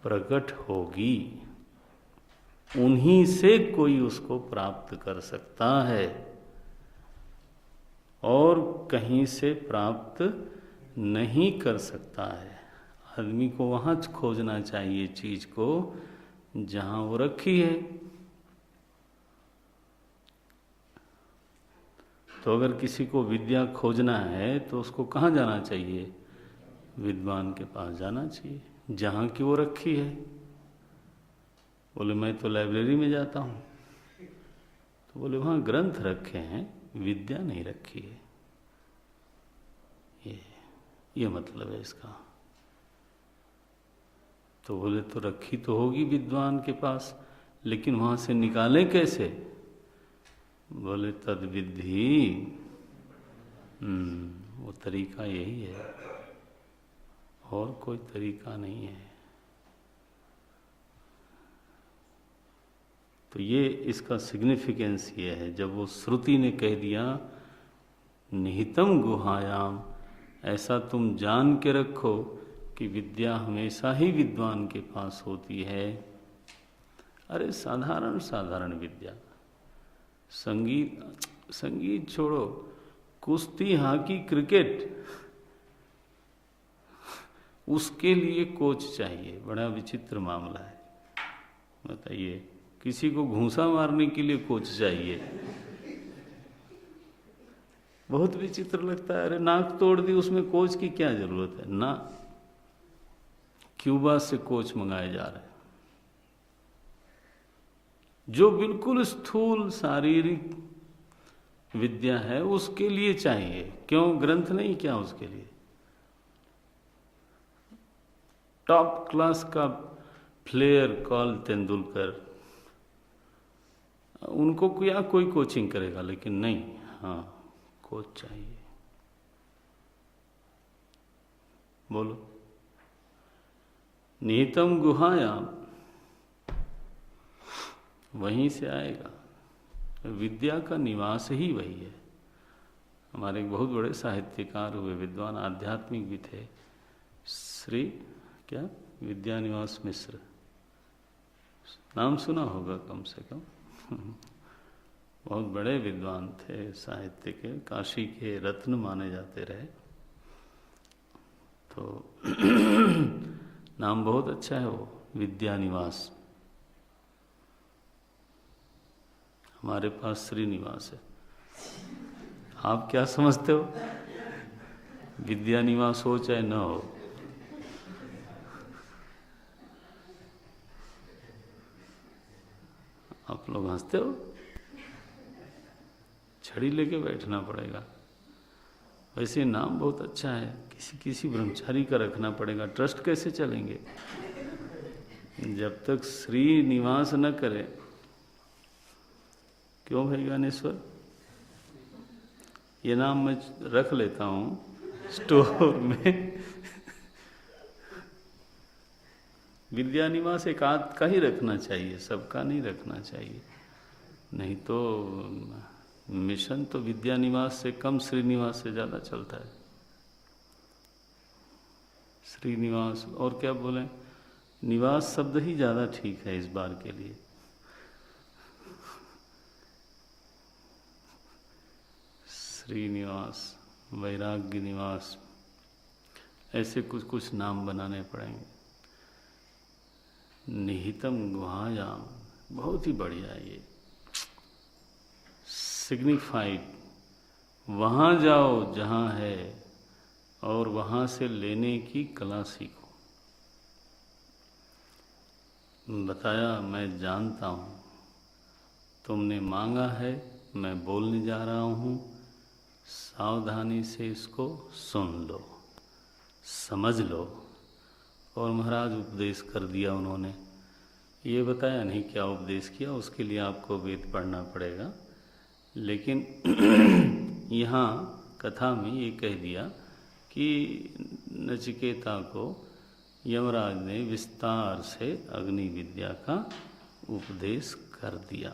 प्रकट होगी। उन्हीं से कोई उसको प्राप्त कर सकता है और कहीं से प्राप्त नहीं कर सकता है। आदमी को वहाँ खोजना चाहिए चीज को जहाँ वो रखी है। तो अगर किसी को विद्या खोजना है तो उसको कहाँ जाना चाहिए? विद्वान के पास जाना चाहिए, जहाँ की वो रखी है। बोले मैं तो लाइब्रेरी में जाता हूँ, तो बोले वहाँ ग्रंथ रखे हैं, विद्या नहीं रखी है। ये मतलब है इसका। तो बोले तो रखी तो होगी विद्वान के पास, लेकिन वहाँ से निकालें कैसे? बोले तद विद्धि, वो तरीका यही है, और कोई तरीका नहीं है। तो ये इसका सिग्निफिकेंस ये है, जब वो श्रुति ने कह दिया निहितम गुहायाम, ऐसा तुम जान के रखो कि विद्या हमेशा ही विद्वान के पास होती है। अरे साधारण साधारण विद्या, संगीत छोड़ो, कुश्ती, हॉकी, क्रिकेट, उसके लिए कोच चाहिए। बड़ा विचित्र मामला है, बताइए। किसी को घूंसा मारने के लिए कोच चाहिए, बहुत विचित्र लगता है। अरे नाक तोड़ दी, उसमें कोच की क्या जरूरत है ना। क्यूबा से कोच मंगाए जा रहे हैं, जो बिल्कुल स्थूल शारीरिक विद्या है उसके लिए चाहिए। क्यों? ग्रंथ नहीं क्या उसके लिए? टॉप क्लास का प्लेयर कॉल तेंदुलकर, उनको क्या कोई कोचिंग करेगा? लेकिन नहीं, हाँ कोच चाहिए। बोलो, निहितम गुहायाम, वहीं से आएगा। विद्या का निवास ही वही है। हमारे एक बहुत बड़े साहित्यकार हुए, विद्वान, आध्यात्मिक भी थे, श्री क्या विद्यानिवास मिश्र, नाम सुना होगा कम से कम। बहुत बड़े विद्वान थे साहित्य के, काशी के रत्न माने जाते रहे। तो नाम बहुत अच्छा है वो, विद्यानिवास। हमारे पास श्रीनिवास है। आप क्या समझते हो? विद्यानिवास हो चाहे न हो, आप लोग हंसते हो। छड़ी लेके बैठना पड़ेगा। वैसे नाम बहुत अच्छा है, किसी किसी ब्रह्मचारी का रखना पड़ेगा। ट्रस्ट कैसे चलेंगे जब तक श्रीनिवास न करे? क्यों भाई ज्ञानेश्वर? ये नाम मैं रख लेता हूँ स्टोर में। विद्यानिवास एक आध का ही रखना चाहिए, सबका नहीं रखना चाहिए, नहीं तो मिशन तो विद्यानिवास से कम श्रीनिवास से ज़्यादा चलता है। श्रीनिवास और क्या बोलें, निवास शब्द ही ज़्यादा ठीक है इस बार के लिए। श्रीनिवास, वैराग्य निवास, ऐसे कुछ कुछ नाम बनाने पड़ेंगे। निहितम गुहायाम, बहुत ही बढ़िया है ये। सिग्निफाइड, वहाँ जाओ जहाँ है और वहाँ से लेने की कला सीखो। बताया मैं जानता हूँ, तुमने मांगा है, मैं बोलने जा रहा हूँ, सावधानी से इसको सुन लो, समझ लो। और महाराज उपदेश कर दिया उन्होंने। ये बताया नहीं क्या उपदेश किया, उसके लिए आपको वेद पढ़ना पड़ेगा। लेकिन यहाँ कथा में ये कह दिया कि नचिकेता को यमराज ने विस्तार से अग्नि विद्या का उपदेश कर दिया।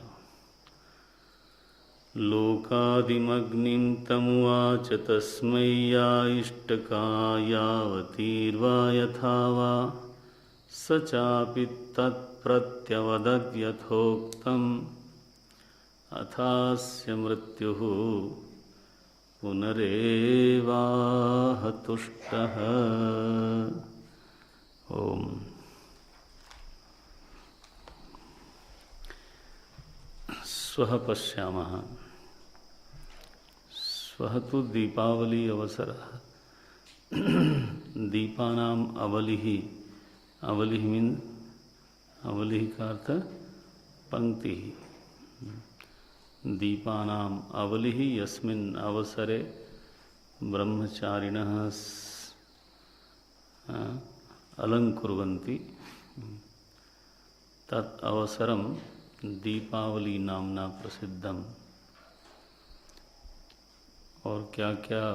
लोकादिमग्निं तमुवाच तस्मै या इष्टका यावतीर्वा यथा वा स चापि तत्प्रत्यवदत् यथोक्तम् अथास्य मृत्युः पुनरेवाह तुष्टः। ओम। स्वः पश्यामः। स्वः तो दीपावली अवसरः। दीपानाम अवलिः, अवलिः मीन, अवलिः का अर्थ पंक्ति। दीपानाम अवलिः यस्मिन् अवसरे ब्रह्मचारिणः अलंकुर्वन्ति तत् अवसरम दीपावली नामना प्रसिद्धम। और क्या क्या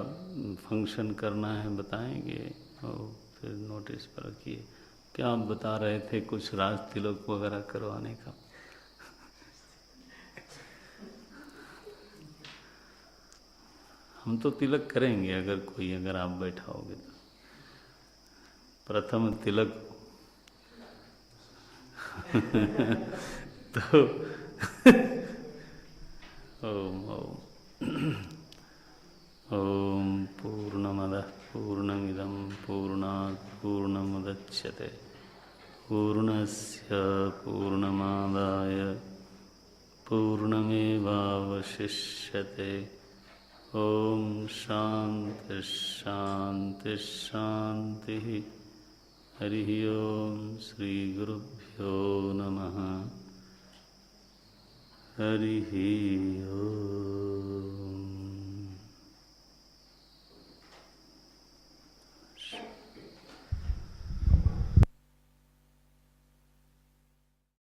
फंक्शन करना है बताएंगे, और फिर नोटिस पर रखिए। क्या आप बता रहे थे कुछ राज तिलक वगैरह करवाने का? हम तो तिलक करेंगे अगर कोई, अगर आप बैठाओगे तो। प्रथम तिलक तो ओम ओम ओम पूर्णमदः पूर्णमिदं पूर्णात् पूर्णमुदच्यते पूर्णस्य पूर्णमादाय पूर्णमेवावशिष्यते। ओम शांति शांति शांति। हरि ओम। श्री गुरुभ्यो नमः। हरि ओम।